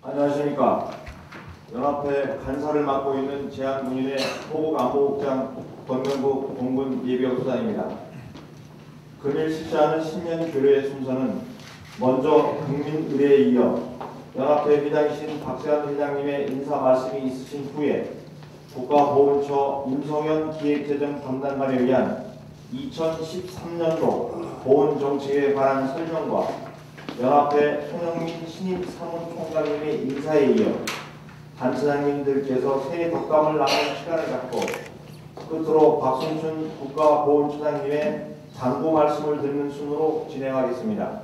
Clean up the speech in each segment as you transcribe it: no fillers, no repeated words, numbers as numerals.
안녕하십니까. 연합회 간사를 맡고 있는 제한군인의 호국안보국장 권명국 공군 예비역수장입니다. 금일 실시하는 신년 교례의 순서는 먼저 국민의례에 이어 연합회 회장이신 박세환 회장님의 인사 말씀이 있으신 후에 국가보훈처 임성현 기획재정 담당관에 의한 2013년도 보훈정책에 관한 설명과 연합회 손영민 신임 사무총장님의 인사에 이어 단체장님들께서 새해 덕담을 나누는 시간을 갖고 끝으로 박성춘 국가보훈처장님의 당부 말씀을 듣는 순으로 진행하겠습니다.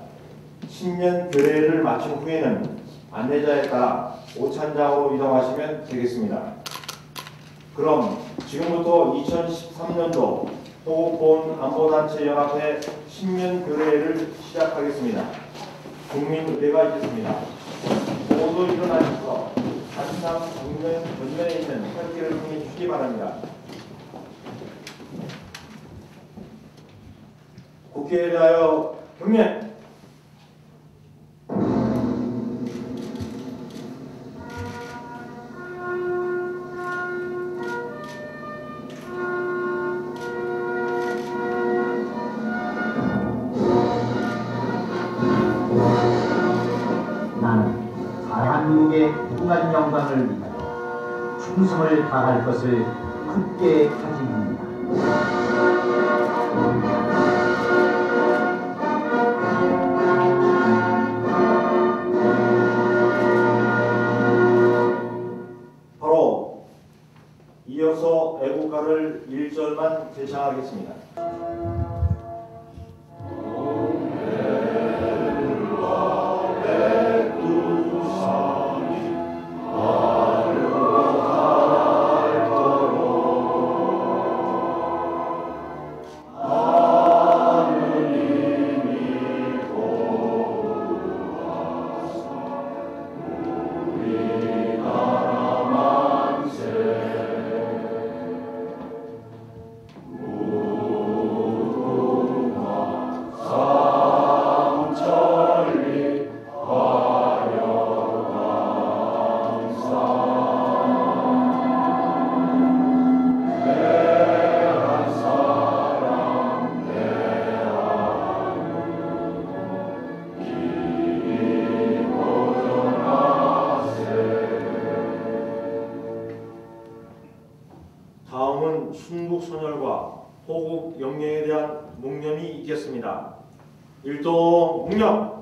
신년 교례를 마친 후에는 안내자에 따라 오찬장으로 이동하시면 되겠습니다. 그럼 지금부터 2013년도 호국보훈안보단체연합회 신년 교례를 시작하겠습니다. 국민의례가 있겠습니다. 모두 일어나셔서 단상 정면에 있는 활기를 통해 주시기 바랍니다. 국회에 대하여 경례! 나는 대한민국의 무한 영광을 위하여 충성을 다할 것을 굳게 다짐합니다. 바로 이어서 애국가를 1절만 제창하겠습니다. 다음은 순국선열과 호국 영령에 대한 묵념이 있겠습니다. 일동 묵념!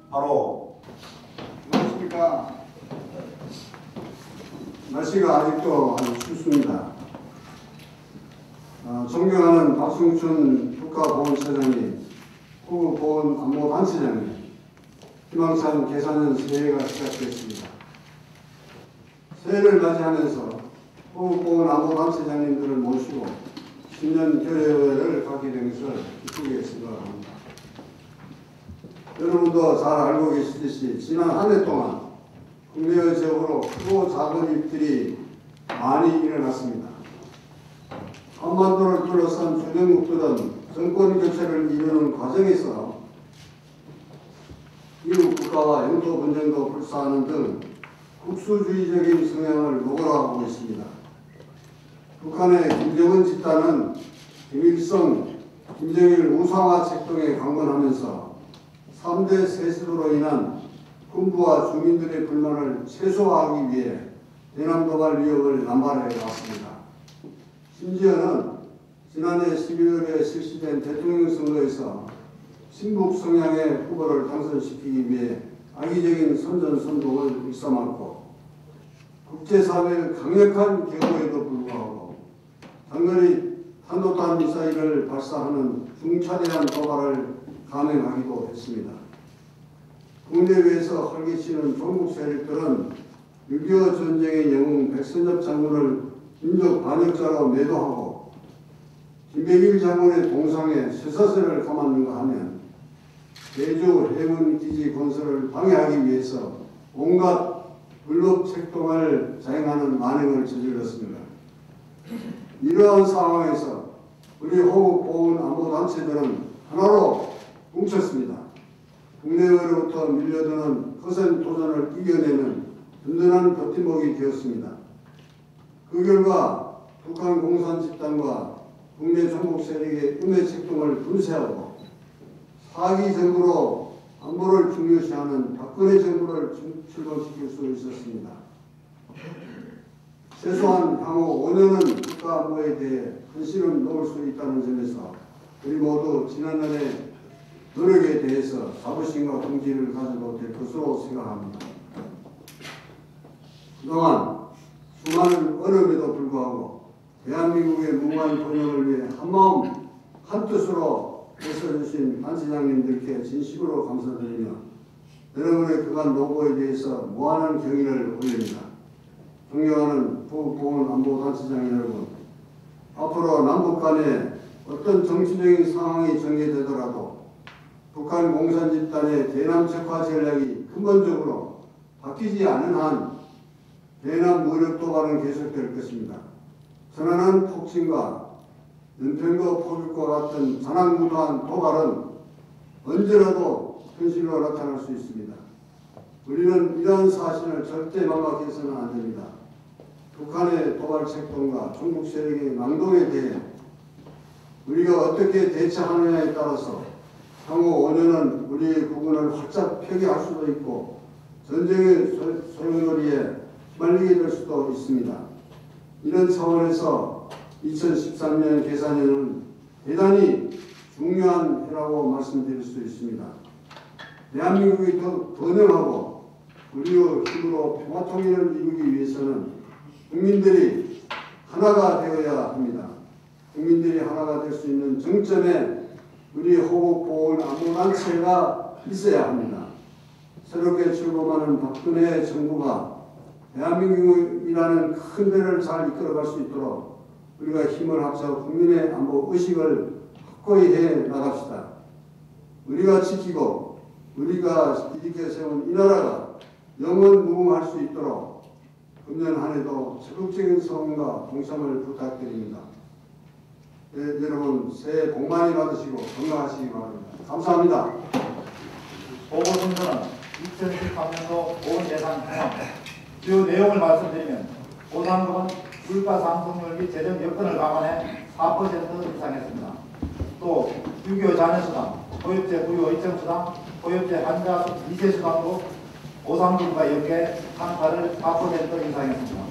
바로 안녕하십니까. 날씨가 아직도 아주 춥습니다. 존경하는 박성춘 국가보훈처장님, 호국보훈안보단체장님, 희망찬 개사년 새해가 시작됐습니다. 새해를 맞이하면서 호국보훈안보단체장님들을 모시고 신년 교례회를 갖게 된 것을 기쁘게 생각합니다. 여러분도 잘 알고 계시듯이 지난 한 해 동안 국내외적으로 크고 작은 일들이 많이 일어났습니다. 한반도를 둘러싼 주변국들은 정권 교체를 이루는 과정에서 이웃 국가와 영토 분쟁도 불사하는 등 국수주의적인 성향을 노골화하고 있습니다. 북한의 김정은 집단은 김일성, 김정일 우상화 책동에 강건하면서 3대 세습으로 인한 군부와 주민들의 불만을 최소화하기 위해 대남도발 위협을 남발해 왔습니다. 심지어는 지난해 12월에 실시된 대통령 선거에서 친북 성향의 후보를 당선시키기 위해 악의적인 선전선동을 일삼았고 국제사회의 강력한 경고에도 불구하고 장거리 탄도탄 미사일을 발사하는 중차대한 도발을 감행하기도 했습니다. 국내외에서 활개치는 종북 세력들은 6.25 전쟁의 영웅 백선엽 장군을 민족 반역자로 매도하고 김백일 장군의 동상에 쇠사슬을 감았는가 하면 제주 해군기지 건설을 방해하기 위해서 온갖 불법 책동을 자행하는 만행을 저질렀습니다. 이러한 상황에서 우리 호국 보훈 안보단체들은 하나로 뭉쳤습니다. 국내외로부터 밀려드는 거센 도전을 이겨내는 든든한 버팀목이 되었습니다. 그 결과 북한 공산 집단과 국내 종북 세력의 음해 책동을 분쇄하고 사기 정부로 안보를 중요시하는 박근혜 정부를 출범시킬 수 있었습니다. 최소한 향후 5년은 국가 안보에 대해 헌신을 놓을 수 있다는 점에서 우리 모두 지난날의 노력에 대해서 자부심과 긍지를 가져도 될 것으로 생각합니다. 그동안 수많은 어려움에도 불구하고 대한민국의 무모한 번영을 위해 한마음 한뜻으로 애써주신 단체장님들께 진심으로 감사드리며 여러분의 그간 노고에 대해서 무한한 경의를 올립니다. 존경하는 보훈 안보단체장 여러분, 앞으로 남북 간에 어떤 정치적인 상황이 전개되더라도 북한 공산 집단의 대남적화 전략이 근본적으로 바뀌지 않은 한 대남 무력 도발은 계속될 것입니다. 선언한 폭진과 연평도 포격과 같은 잔악무도한 도발은 언제라도 현실로 나타날 수 있습니다. 우리는 이러한 사실을 절대 망각해서는 안 됩니다. 북한의 도발 책동과 중국 세력의 망동에 대해 우리가 어떻게 대처하느냐에 따라서 향후 5년은 우리의 국군을 활짝 펴게할 수도 있고 전쟁의 소용돌이에 휘말리게 될 수도 있습니다. 이런 차원에서 2013년 계산에는 대단히 중요한 해라고 말씀드릴 수 있습니다. 대한민국이 더 번영하고 우리의 힘으로 평화통일을 이루기 위해서는 국민들이 하나가 되어야 합니다. 국민들이 하나가 될 수 있는 정점에 우리 호국 보훈 안보단체가 있어야 합니다. 새롭게 출범하는 박근혜 정부가 대한민국이라는 큰 배를 잘 이끌어갈 수 있도록 우리가 힘을 합쳐 국민의 안보 의식을 확고히 해 나갑시다. 우리가 지키고 우리가 일으켜 세운 이 나라가 영원 무궁할 수 있도록 금년 한 해도 적극적인 성원과 동참을 부탁드립니다. 네, 여러분 새해 복 많이 받으시고 건강하시기 바랍니다. 감사합니다. 보고문서는 2013년도 보훈 예산 통합 주요 내용을 말씀드리면 보상금은 물가 상승률 및 재정 여건을 감안해 4% 인상했습니다. 또 유교 자녀수당, 보육제 부유 의정수당, 보육제 환자 미세수당도 보상금과 연계 상파를 4% 인상했습니다.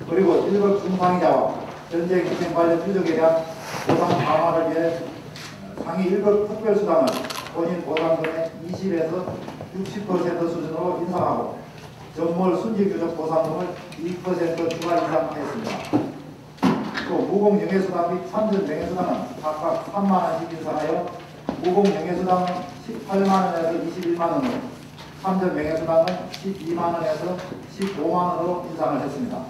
그리고 1급 중상자와 전쟁 희생 관련 유족에 대한 보상 강화를 위해 상위 1급 특별수당을 본인 보상금의 20에서 60% 수준으로 인상하고 전몰 순직유족 보상금을 2% 추가 인상했습니다. 또 무공영예수당 및 산전명예수당은 각각 3만원씩 인상하여 무공영예수당은 18만원에서 21만원으로 산전명예수당은 12만원에서 15만원으로 인상을 했습니다.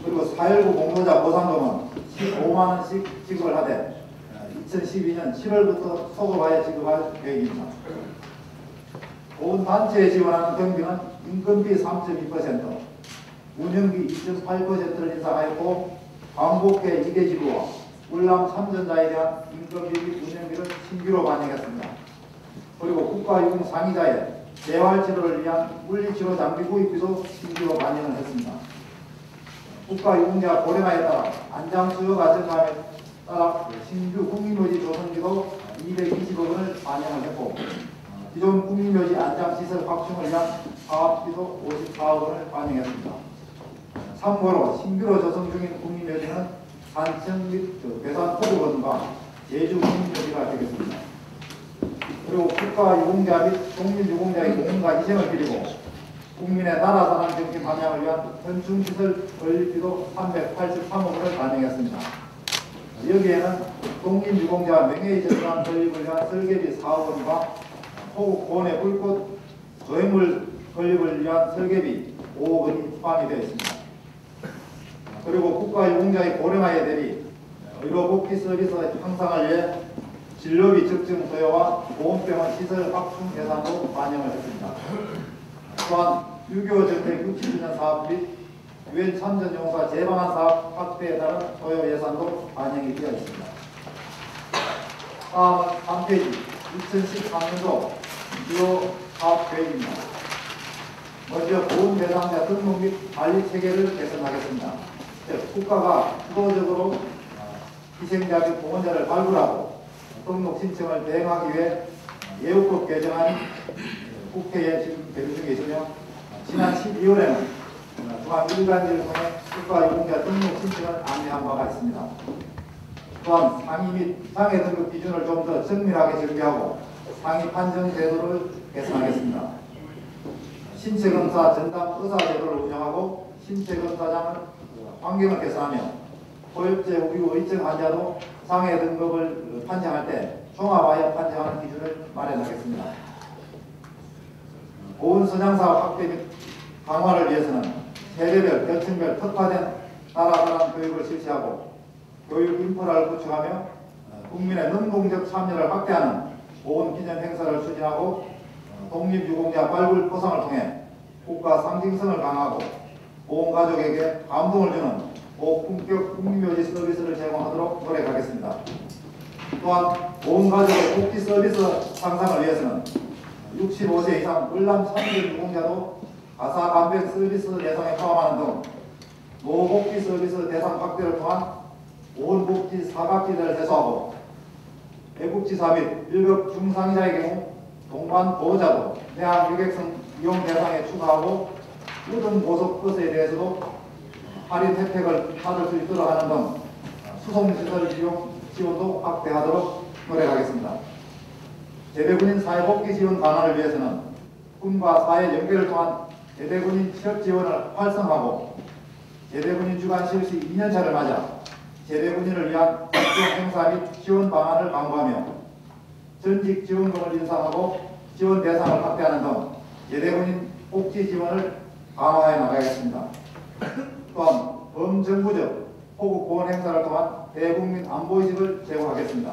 그리고 4.19 공로자 보상금은 15만원씩 지급을 하되 2012년 7월부터 소급하여 지급할 계획입니다. 보훈단체에 지원하는 경비는 인건비 3.2%, 운영비 2.8%를 인상하였고 광복회 2개 지구와 울남 참전자에 대한 인건비 및 운영비를 신규로 반영했습니다. 그리고 국가유공 상의자의 재활치료를 위한 물리치료 장비 구입비도 신규로 반영을 했습니다. 국가유공자 고령화에 따라 안장수요가 증가함에 따라 신규 국민의지 조성비도 220억 원을 반영을 했고 기존 국민묘지 안장시설 확충을 위한 사업비도 54억 원을 반영했습니다. 참고로 신규로 조성 중인 국민묘지는 산청 및 괴산 포구원과 제주 국민묘지가 되겠습니다. 그리고 국가유공자 및 독립유공자의 공헌과 희생을 기리고 국민의 나라 사랑 정신 방향을 위한 현충시설 건립비도 383억 원을 반영했습니다. 여기에는 독립유공자 명예훼손 건립을 위한 설계비 4억 원과 호국 고원의 불꽃 조형물 건립을 위한 설계비 5억 원이 포함이 되어 있습니다. 그리고 국가유공자의 고령화에 대비 의료복지 서비스 향상을 위해 진료비 적정 소요와 보건병원 시설 확충 예산도 반영을 했습니다. 또한 6.25 전쟁 60주년 사업 및 유엔 참전용사 재방한 사업 확대에 따른 소요 예산도 반영이 되어 있습니다. 다음은 3페이지 2013년도 주요 사업 계획입니다. 먼저 보험 대상자 등록 및 관리 체계를 개선하겠습니다. 즉, 국가가 주도적으로 희생자 및 보험자를 발굴하고 등록 신청을 대행하기 위해 예우법 개정안이 국회에 지금 대기 중에 있으며 지난 12월에는 중앙일간지를 통해 국가유공자 등록 신청을 안내한 바가 있습니다. 또한 상위 및 장애 등급 기준을 좀 더 정밀하게 정비하고 상위 판정 제도를 개선하겠습니다. 신체검사 전담 의사 제도를 운영하고 신체검사장은 환경을 개선하며 고엽제 우유 의증 환자도 장애 등급을 판정할 때 종합하여 판정하는 기준을 마련하겠습니다. 보훈서장사업 확대 및 강화를 위해서는 세대별, 계층별 특화된 나라 교육을 실시하고 교육 인프라를 구축하며 국민의 능동적 참여를 확대하는 보훈기념 행사를 추진하고 독립유공자 발굴 보상을 통해 국가 상징성을 강화하고 보훈가족에게 감동을 주는 고품격 국민묘지 서비스를 제공하도록 노력하겠습니다. 또한 보훈가족의 복지 서비스 향상을 위해서는 65세 이상 월남 3년 유공자도 가사감백 서비스 예상에 포함하는 등 노복지 서비스 대상 확대를 통한 보훈복지 사각지대를 해소하고 애국지사 및 1급 중상자의 경우 동반 보호자도 내한 유객성 이용 대상에 추가하고 모든 고속버스에 대해서도 할인 혜택을 받을 수 있도록 하는 등 수송시설 이용 지원도 확대하도록 노력하겠습니다. 제대군인 사회복지 지원 강화를 위해서는 군과 사회 연계를 통한 제대군인 취업 지원을 활성화하고 제대군인 주간 실시 2년차를 맞아 제대군인을 위한 각종 행사 및 지원 방안을 강구하며 전직 지원금을 인상하고 지원 대상을 확대하는 등 제대군인 복지 지원을 강화해 나가겠습니다. 또한 범정부적 호국 보훈 행사를 통한 대국민 안보의식을 제공하겠습니다.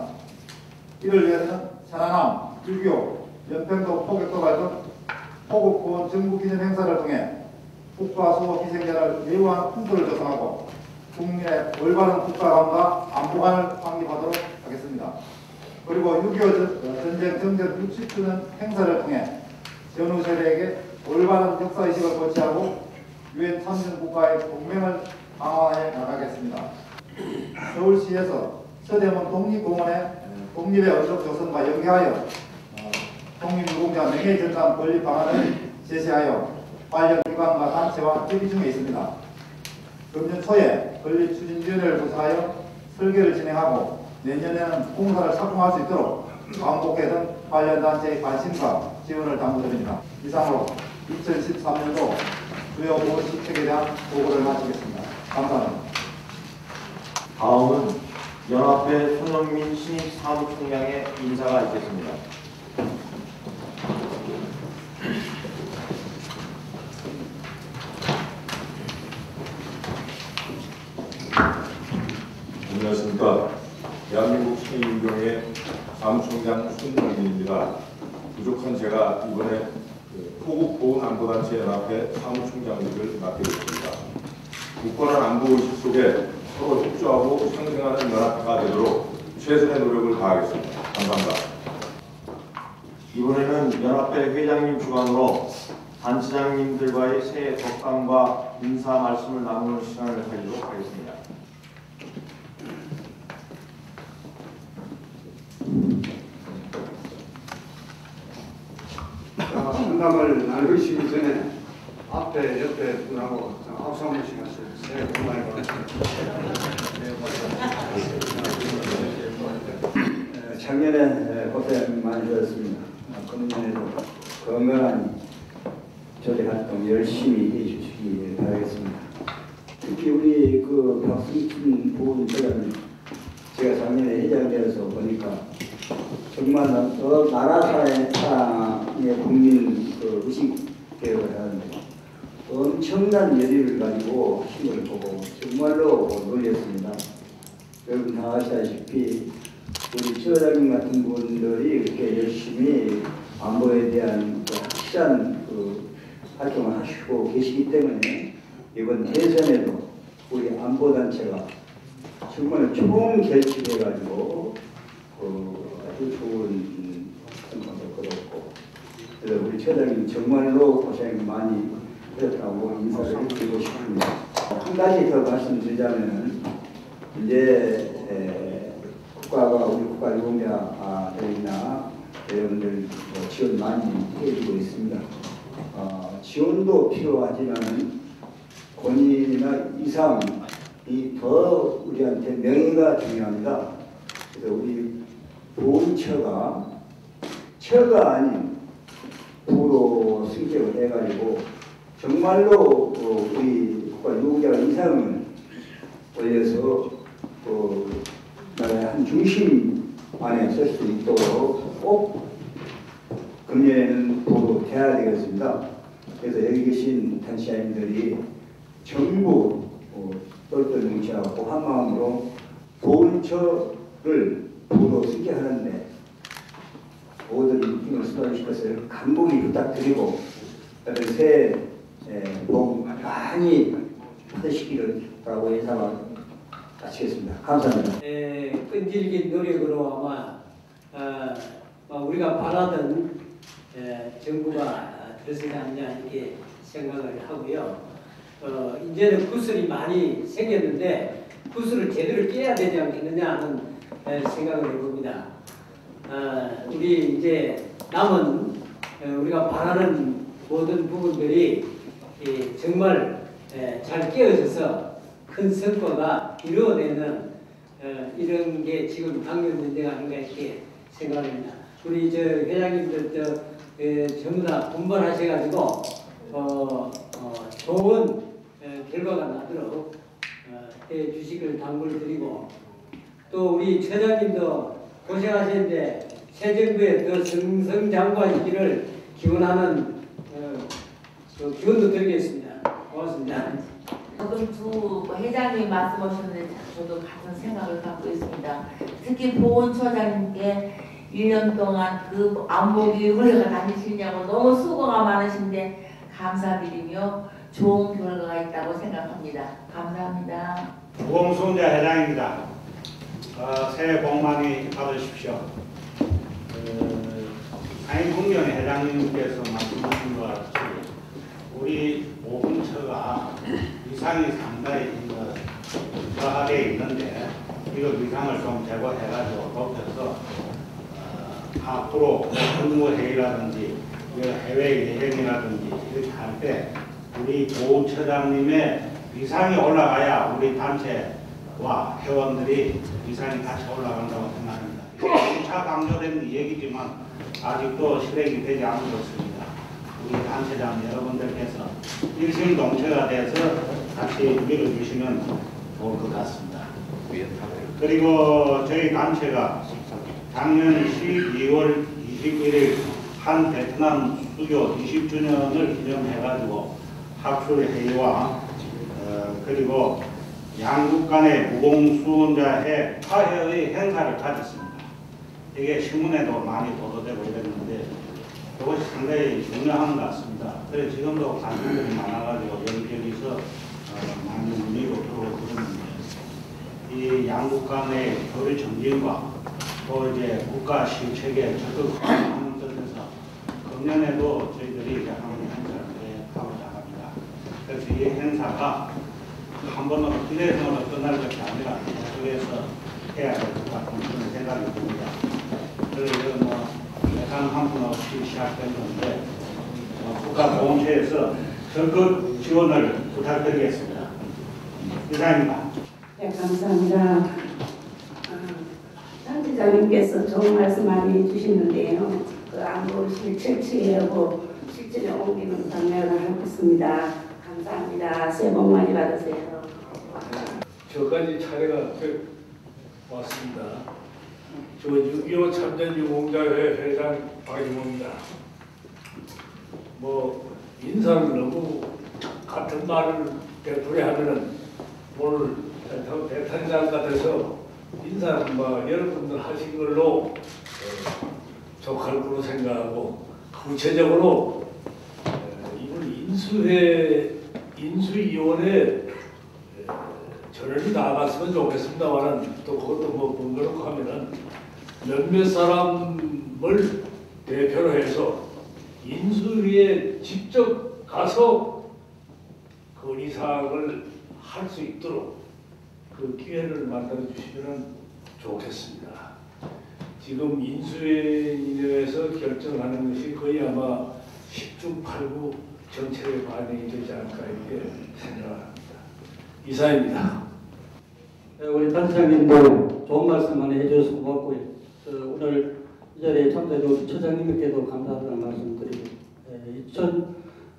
이를 위해서는 천안함, 6.25, 연평도 포격도발 등 호국 보훈 정부기념 행사를 통해 국가 수호 희생자를 예우한 풍토를 조성하고 국민의 올바른 국가관과 안보관을 확립하도록 하겠습니다. 그리고 6.25 전쟁 정전 60주년 행사를 통해 전후 세대에게 올바른 역사의식을 고취하고 유엔 참전 국가의 동맹을 강화해 나가겠습니다. 서울시에서 서대문 독립공원의 독립의 언덕 조성과 연계하여 독립유공자 명예전당 건립 방안을 제시하여 관련 기관과 단체와 협의 중에 있습니다. 금년 초에 건립추진위원회를 구성하여 설계를 진행하고 내년에는 공사를 착공할 수 있도록 광복회 등 관련 단체의 관심과 지원을 당부드립니다. 이상으로 2013년도 주요 보훈 시책에 대한 보고를 마치겠습니다. 감사합니다. 다음은 연합회 손영민 신입 사무총장의 인사가 있겠습니다. 안녕하십니까. 대한민국 신입임경의 사무총장 손영민입니다. 부족한 제가 이번에 호국보훈안보단체 연합회 사무총장직을 맡게 됐습니다. 굳건한 안보의식 속에 서로 협조하고 상생하는 연합회가 되도록 최선의 노력을 다하겠습니다. 감사합니다. 이번에는 연합회 회장님 주관으로 단체장님들과의 새해 덕담과 인사 말씀을 나누는 시간을 가지도록 하겠습니다. 상담을 나누시기 전에 앞에 옆에 분하고 악수 한 번씩 하세요. 새해 복 많이 받으세요. 작년에 고생 많이 하셨습니다. 금년에도 건강한 조직 활동 열심히 해주시기 바라겠습니다. 특히 우리 그 박승춘 부원장님, 제가 작년에 회장되어서 보니까 정말 나라 사랑의 국민 그 의식 개혁을 하는데 엄청난 열의를 가지고 힘을 보고 정말로 놀랐습니다. 여러분 다 아시다시피 우리 처장님 같은 분들이 이렇게 열심히 안보에 대한 확실한 그 활동을 하시고 계시기 때문에 이번 대선에도 우리 안보단체가 정말 총 결집해가지고 아주 좋은 성과를 거뒀고, 그래서 우리 처장님 정말로 고생 많이 하셨다고 인사를 드리고 싶습니다. 한 가지 더 말씀드리자면 이제 국가가 우리 국가유공자들이나 여러분들 지원 많이 해주고 있습니다. 지원도 필요하지만 권위나 이상이 더 우리한테 명예가 중요합니다. 그래서 우리 보훈처가 처가 아닌 부로 승격을 해가지고 정말로 우리 국가유공자 이상을 올려서 나라의 한 중심 안에 설 수 있도록 꼭 금년에는 보도돼야 되겠습니다. 그래서 여기 계신 단체장님들이 전부 똘똘 뭉쳐갖고 한 마음으로 보훈처를 보도 승계하는데 모든 힘을 쏟아주실 것을 간곡히 부탁드리고 새해 복 많이 받으시기를 바라고 인사만 마치겠습니다. 감사합니다. 끈질긴 노력으로 아마 우리가 바라던 정부가 들어서지 않냐 이렇게 생각을 하고요. 이제는 구슬이 많이 생겼는데 구슬을 제대로 깨야 되지 않겠느냐 하는 생각을 해봅니다. 우리 이제 남은 우리가 바라는 모든 부분들이 정말 잘 깨어져서 큰 성과가 이루어내는 이런 게 지금 당면 문제가 아닌가 이렇게 생각합니다. 우리 회장님들 전부 다 분발하셔가지고 좋은 결과가 나도록 해 주시기를 당부를 드리고, 또 우리 처장님도 고생하시는데 새 정부에 더 승승장구하시기를 기원하는 기원도 드리겠습니다. 고맙습니다. 지금 두 회장님이 말씀하셨는데 저도 같은 생각을 갖고 있습니다. 특히 보훈처장님께 1년 동안 그 안보교육을 다니시냐고 너무 수고가 많으신데 감사드리며 좋은 결과가 있다고 생각합니다. 감사합니다. 우공수원자 회장입니다. 새해 복 많이 받으십시오. 안희국련 회장님께서 말씀하신 것 같이 우리 보훈처가 위상이 상당히 저하되어 있는데 이거 위상을 좀 제고해가지고 높여서 앞으로 업무회의라든지 해외 여행이라든지 이렇게 할 때 우리 보훈처장님의 위상이 올라가야 우리 단체와 회원들이 위상이 같이 올라간다고 생각합니다. 점차 강조된 얘기지만 아직도 실행이 되지 않았습니다. 우리 단체장 여러분들께서 일심동체가 돼서 같이 밀어주시면 좋을 것 같습니다. 그리고 저희 단체가 작년 12월 21일 한 베트남 수교 20주년을 기념해가지고 학술회의와 그리고 양국 간의 무공수원자회 화해의 행사를 가졌습니다. 이게 신문에도 많이 보도되고 이랬는데 그것이 상당히 중요한 것 같습니다. 그래서 지금도 관심들이 많아가지고 여기저기서 많이 문의고 들어오고 그러는데 이 양국 간의 교류 정진과 또 이제 국가 실책에 적극하는 뜻에서 금년에도 저희들이 이제 한번 행사를 하고자 합니다. 그래서 이 행사가 한 번으로 기대성으로 끝날 것이 아니라 계속해서 해야 될 것 같은 그런 생각이 듭니다. 그래서 예산 한 푼 없이 시작된 건데 북한 보훈처에서 적극 지원을 부탁드리겠습니다. 이상입니다. 네, 감사합니다. 단체장님께서 좋은 말씀 많이 해주시는데요. 그 안보실 철치하고 실전에 옮기는 방향을 하고 있습니다. 감사합니다. 새해 복 많이 받으세요. 저까지 차례가 왔습니다. 저 6.25 참전유공자회 회장 박이모입니다. 뭐 인사를 너무 같은 말을 되풀이 하면은 오늘 대통령 같아서 인사는 뭐 여러분들 하신 걸로 족할 거로 생각하고 구체적으로 이번 인수위원회 전원이 나갔으면 좋겠습니다만은 또 그것도 뭐 번거롭고 하면은 몇몇 사람을 대표로 해서 인수위에 직접 가서 건의사항을 할 수 있도록 그 기회를 만들어 주시면 좋겠습니다. 지금 인수위에서 결정하는 것이 거의 아마 10중 8구 전체에 반영이 되지 않을까 이렇게 생각합니다. 이사입니다. 우리 단체장님도 좋은 말씀 많이 해주셔서 고맙고요. 오늘 이 자리에 참석해주신 처장님께도 감사하다는 말씀드리고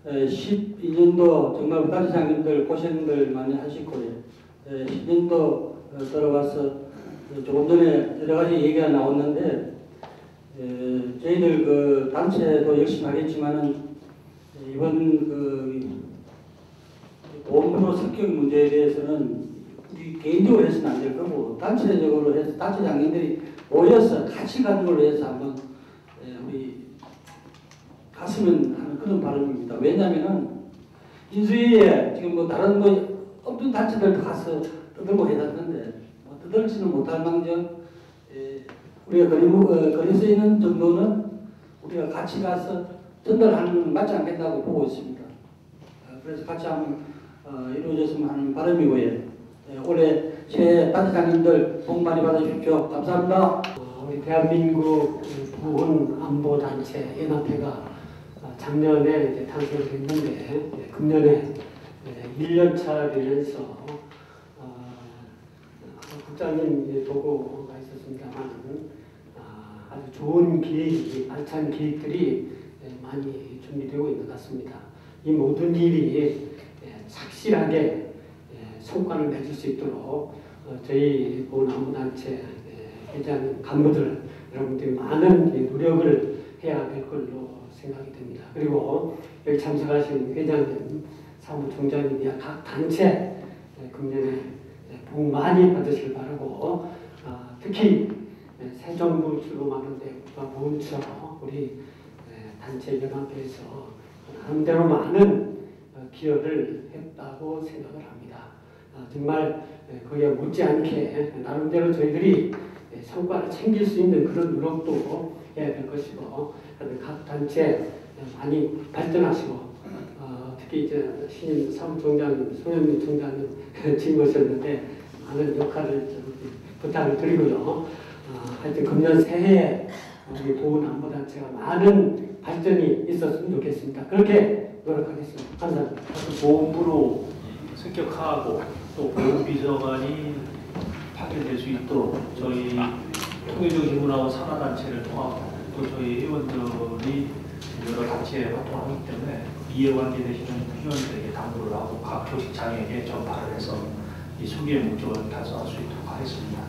2012년도 정말 우리 단체장님들 고생들 많이 하시고요. 10년도 들어가서 조금 전에 여러 가지 얘기가 나왔는데 저희들 그 단체도 열심히 하겠지만은 이번 그 보험료 습격 문제에 대해서는 우리 개인적으로 해서는 안 될 거고 단체적으로 해서 단체장님들이 모여서 같이 가는 걸로 해서 한번 우리 갔으면 하는 그런 바람입니다. 왜냐하면은 인수위에 지금 뭐 다른 뭐 없는 단체들도 가서 떠들고 해놨는데 뭐 떠들지는 못할 망정 우리가 거리서 있는 정도는 우리가 같이 가서 전달하는 건 맞지 않겠다고 보고 있습니다. 그래서 같이 한번 이루어졌으면 하는 바람이고요. 올해 새해 단체장님들 복 많이 받으십시오. 감사합니다. 우리 대한민국 보훈안보단체 연합회가 작년에 이제 탄생을 했는데 금년에 1년차 되면서 국장님 보고가 있었습니다만 아주 좋은 계획이 알찬 계획들이 많이 준비되고 있는 것 같습니다. 이 모든 일이 착실하게 성과를 맺을 수 있도록 저희 보훈안보단체 회장 간부들 여러분들이 많은 노력을 해야 될 걸로 생각이 됩니다. 그리고 여기 참석하신 회장님, 사무총장님이야 각 단체 금년에 복 많이 받으시길 바라고 특히 새 정부 출범하는데 보훈처 우리 단체 연합회에서 나름대로 많은 기여를 했다고 생각을 합니다. 정말 거기에 못지않게 나름대로 저희들이 성과를 챙길 수 있는 그런 노력도 해야 될 것이고 각 단체 많이 발전하시고 특히 이제 신임 사무총장님, 소영민 총장님 지금 오셨는데 많은 역할을 부탁을 드리고요. 하여튼 금년 새해에 우리 보훈안보단체가 많은 발전이 있었으면 좋겠습니다. 그렇게 노력하겠습니다. 감사합니다. 보훈부로 승격하고 또 보훈비서관이 파견될 수 있도록 저희 통일적 힘으로 산하단체를 통하고 또 저희 회원들이 여러 단체에 활동하기 때문에 이해관계 되시는 회원들에게 당부를 하고 각 교식장에게 전파를 해서 이 소기의 목적을 달성할 수 있도록 하겠습니다.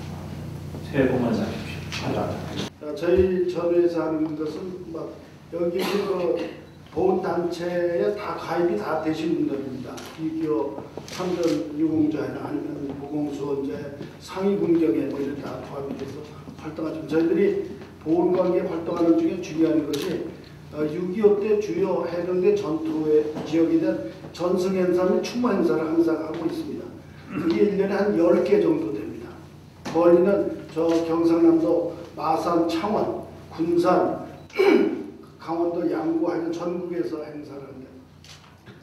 새해 복 많이 받으십시오. 감사합니다. 저희 전에서 하는 것은 막 여기 그 보훈단체에 다 가입이 다 되신 분들입니다. 비기업 참전 유공자나 아니면 보건수원제 상위 군경에 뭐 이런 다 포함이 돼서 활동하죠. 저희들이 보훈관계 활동하는 중에 중요한 것이 6.25 때 주요 해병대 전투의 지역에 대한 전승 행사 및 추모 행사를 항상 하고 있습니다. 그게 1년에 한 10개 정도 됩니다. 멀리는 저 경상남도 마산, 창원, 군산, 강원도 양구 하여튼 전국에서 행사를 하는데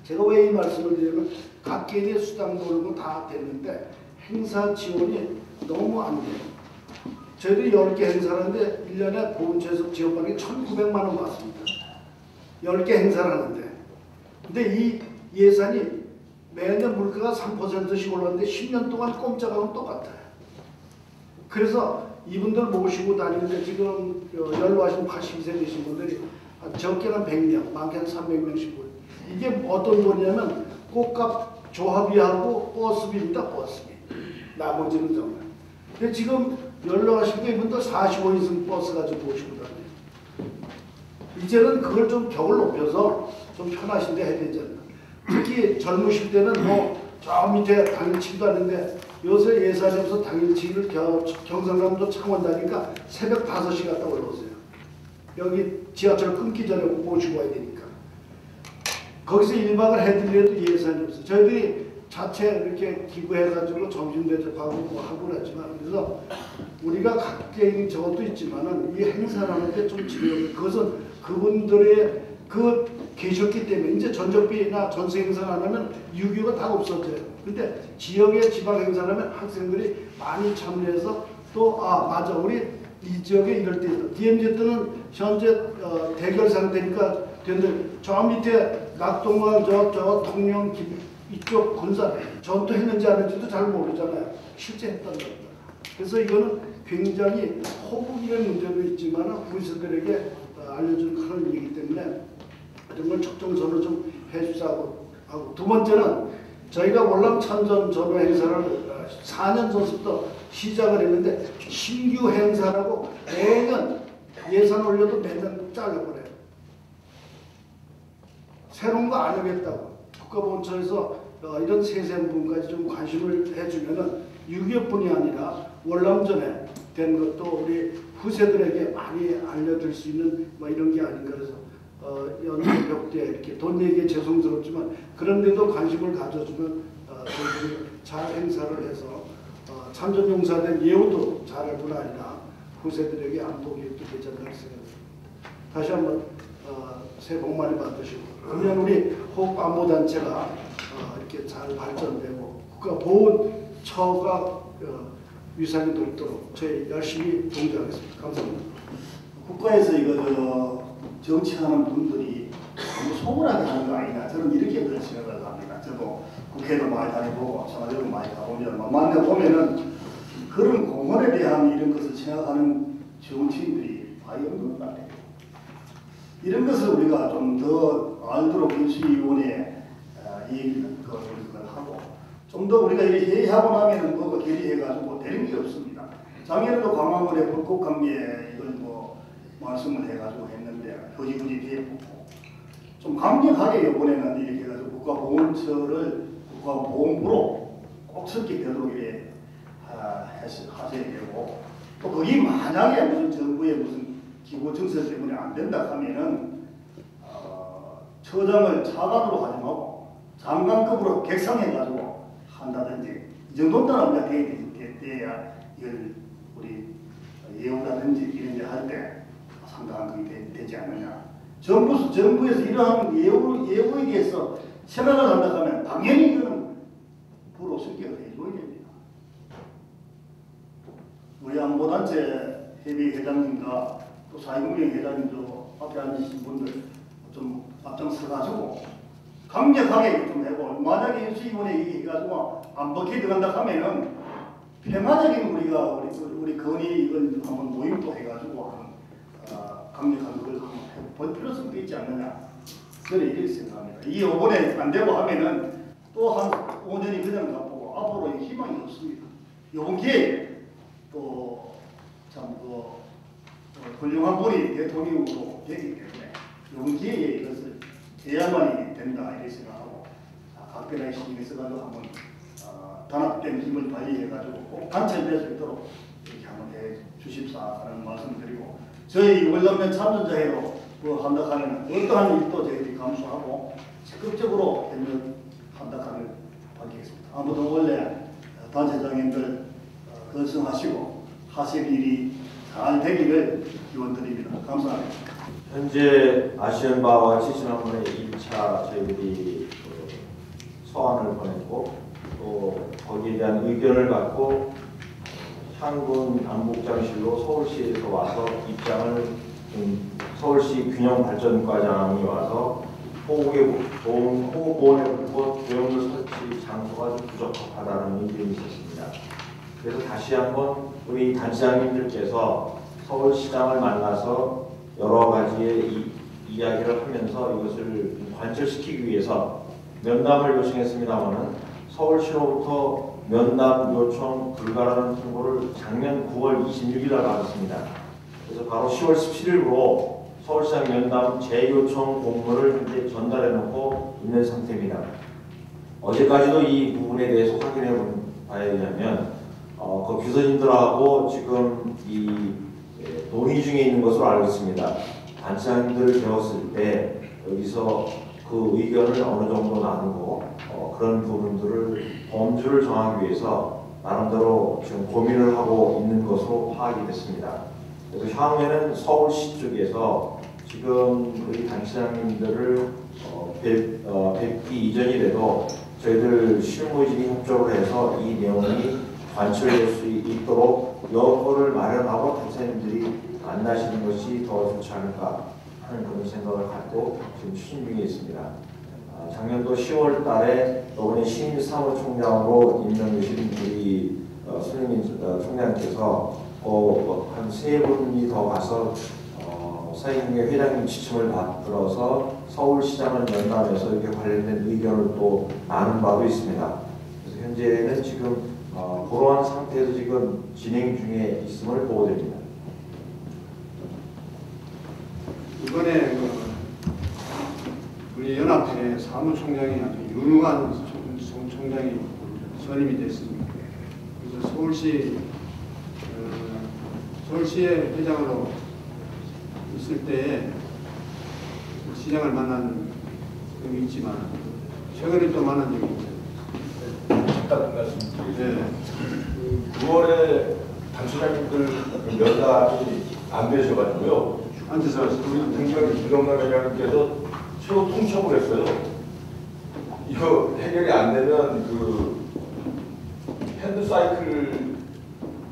제가 왜 이 말씀을 드리냐면 각 개인의 수당 노력은 다 됐는데 행사 지원이 너무 안 돼요. 저희들이 10개 행사를 하는데 1년에 보훈처에서 지원받는 게 1,900만 원 받습니다. 10개 행사를 하는데 근데 이 예산이 매년 물가가 3%씩 올랐는데 10년 동안 꼼짝하고 똑같아요. 그래서 이분들 모시고 다니는데 지금 연로하신 80세 되신 분들이 적게는 100명, 많게는 300명씩 모여요. 이게 어떤 거냐면 꽃값 조합비하고 버스비입니다. 버스비. 나머지는 정말. 근데 지금 연로하신 이분들 45인승 버스 가지고 모시고 다녀요. 이제는 그걸 좀 벽을 높여서 좀 편하신데 해야 되지 않나. 특히 젊으실 때는 뭐 저 밑에 당일치기도 하는데 요새 예산이 없어서 당일치기를 경상남도 창원 다니까 새벽 5시 갔다 올라오세요. 여기 지하철 끊기 전에 모시고 와야 되니까. 거기서 1박을 해드려도 예산이 없어요. 저희들이 자체 이렇게 기부해가지고 점심 대접하고 뭐 하고 그랬지만, 그래서 우리가 각계인 저것도 있지만은 이 행사라는데 좀 지금 그것은 그분들의 계셨기 때문에 이제 전적비나 전세 행사를 안 하면 유교가 다 없어져요. 근데 지역의 지방 행사를 하면 학생들이 많이 참여해서 또 맞아 우리 이 지역에 이럴 때 있다. DMZ는 현재 대결 상태니까 되는데 저 밑에 낙동강 저 통영 이쪽 군산 전투했는지 안 했는지도 잘 모르잖아요. 실제 했던 겁니다. 그래서 이거는 굉장히 호국의 문제도 있지만 후세들에게 알려준 그런 일이기 때문에 이런 걸 적정선으로 좀 해주자고 하고, 두 번째는 저희가 월남 참전 전후 행사를 4년 전부터 시작을 했는데 신규 행사라고 매년 예산 올려도 매년 잘라버려요. 새로운 거 안 하겠다고. 국가보훈처에서 이런 세세한 부분까지 좀 관심을 해주면은 6.25뿐이 아니라 월남전에 된 것도 우리 후세들에게 많이 알려줄 수 있는 뭐 이런 게 아닌가. 그래서 연극 때 이렇게 돈 얘기에 죄송스럽지만 그런데도 관심을 가져주면 저희들이 잘 행사를 해서 참전용사된 예우도 잘할 뿐 아니라 후세들에게 안보기획도 되지 않나 생각합니다. 다시 한번 새해 복 많이 받으시고, 그러면 우리 호국안보단체가 이렇게 잘 발전되고 국가보훈처가 위상이 높도록 저희 열심히 동조하겠습니다. 감사합니다. 국가에서 이거 정치하는 분들이 너무 소홀하게 하는 거 아니냐, 저는 이렇게 생각을 합니다. 저도 국회도 많이 다니고 청와대도 많이 가보면 만나 보면은 그런 공헌에 대한 이런 것을 생각하는 정치인들이 많이 없는 것 같아요. 이런 것을 우리가 좀 더 알도록 인수위원회에 이 것을 하고 좀 더 우리가 이렇게 회의하고 나면은 뭐가 결의해가지고 되는 게 없습니다. 작년에도 광화문에 불꽃관계 이걸 뭐 말씀을 해가지고 했는데 허지부지 뒤에 붙고 좀 강력하게 이번에는 이렇게 해가지고 국가보훈처를 국가보훈부로 꼭 설립되도록 이렇게 하셔야 되고, 또 그게 만약에 무슨 정부의 무슨 기구 정책 때문에 안 된다 하면은 처장을 차관으로 하지 말고 장관급으로 객상해가지고 한다든지 이 정도는 우리가 돼야 이걸 우리 예우라든지 이런 데 할 때 상당한 그게 되지 않느냐. 정부에서 이러한 예우에 대해서 생각을 한다 하면 당연히 이거는 부로 승격을 해줘야 됩니다. 우리 안보단체 협의회장님과 또 사회공명 회장님도 앞에 앉으신 분들 좀 앞장서가지고 강력하게 좀 해고, 만약에 인수위원회 얘기해가지고 안 먹게 들어간다 하면은 폐마적인 우리 건의 이건 한번 모임도 해가지고 강력한 걸 한번 해볼 필요성도 있지 않느냐. 저는 이렇게 생각합니다. 이게 이번에 안 되고 하면은 또 한 5년이 그냥 가보고 앞으로 희망이 없습니다. 이번 기회에 또 참 훌륭한 분이 대통령으로 되기 때문에 이번 기회에 이것을 해야만이 된다 이렇게 생각하고 각별하게 신경 써가지고 한번 단합된 힘을 발휘해가지고 꼭 단체될 수 있도록 이렇게 한번 해 주십사 하는 말씀드리고, 저희 월남면 참전자회로 뭐 한다 하면 어떠한 일도 저희들이 감수하고 적극적으로 협력한다 하는 밝히겠습니다. 아무도 원래 단체장님들 건승하시고 하실 일이 잘 되기를 기원드립니다. 감사합니다. 현재 아시는 바와 같이 지난번에 1차 저희들이 서한을 보냈고 또 거기에 대한 의견을 갖고 향군 안국장실로 서울시에서 와서 입장을 서울시 균형발전과장이 와서 호국보훈에 불고 조형물 설치 장소가 좀 부족하다는 의견이 있었습니다. 그래서 다시 한번 우리 단체장님들께서 서울시장을 만나서 여러 가지의 이야기를 하면서 이것을 관철시키기 위해서 면담을 요청했습니다마는 서울시로부터 면담 요청 불가라는 통보를 작년 9월 26일 날 받았습니다. 그래서 바로 10월 17일로 서울시장 면담 재요청 공문을 현재 전달해 놓고 있는 상태입니다. 어제까지도 이 부분에 대해서 확인해 본 바에 의하면 그 교수님들하고 지금 이 논의 중에 있는 것으로 알고 있습니다. 단체장님들을 배웠을 때 여기서 그 의견을 어느 정도 나누고 그런 부분들을 범주를 정하기 위해서 나름대로 지금 고민을 하고 있는 것으로 파악이 됐습니다. 그래서 향후에는 서울시 쪽에서 지금 우리 단체장님들을 뵙기 이전이라도 저희들 실무진이 협조를 해서 이 내용이 관철될 수 있도록 여건을 마련하고 단체장님들이 만나시는 것이 더 좋지 않을까 하는 그런 생각을 갖고 지금 추진 중에 있습니다. 작년도 10월 달에 이번에 신임 사무총장으로 임명되신 우리 손흥민 총장께서 한 3분이 더 가서 사회경제 회장님 지침을 받들어서 서울시장을 면담해서 이렇게 관련된 의견을 또 나눈 바도 있습니다. 그래서 현재는 지금 그러한 상태에서 지금 진행 중에 있음을 보고드립니다. 이번에 우리 연합회 사무총장이 아주 유능한 총장이 선임이 됐습니다. 그래서 서울시의 회장으로 있을 때에 시장을 만난 적이 있지만 최근에 또 만난 적이 있어요. 잠깐 말씀드리겠습니다. 9월에 단체장님들 면담이 안 되셔가지고요. 앉아서 우리 김정남 회장님께서 최고 통첩을 했어요. 이거 해결이 안 되면 그 핸드사이클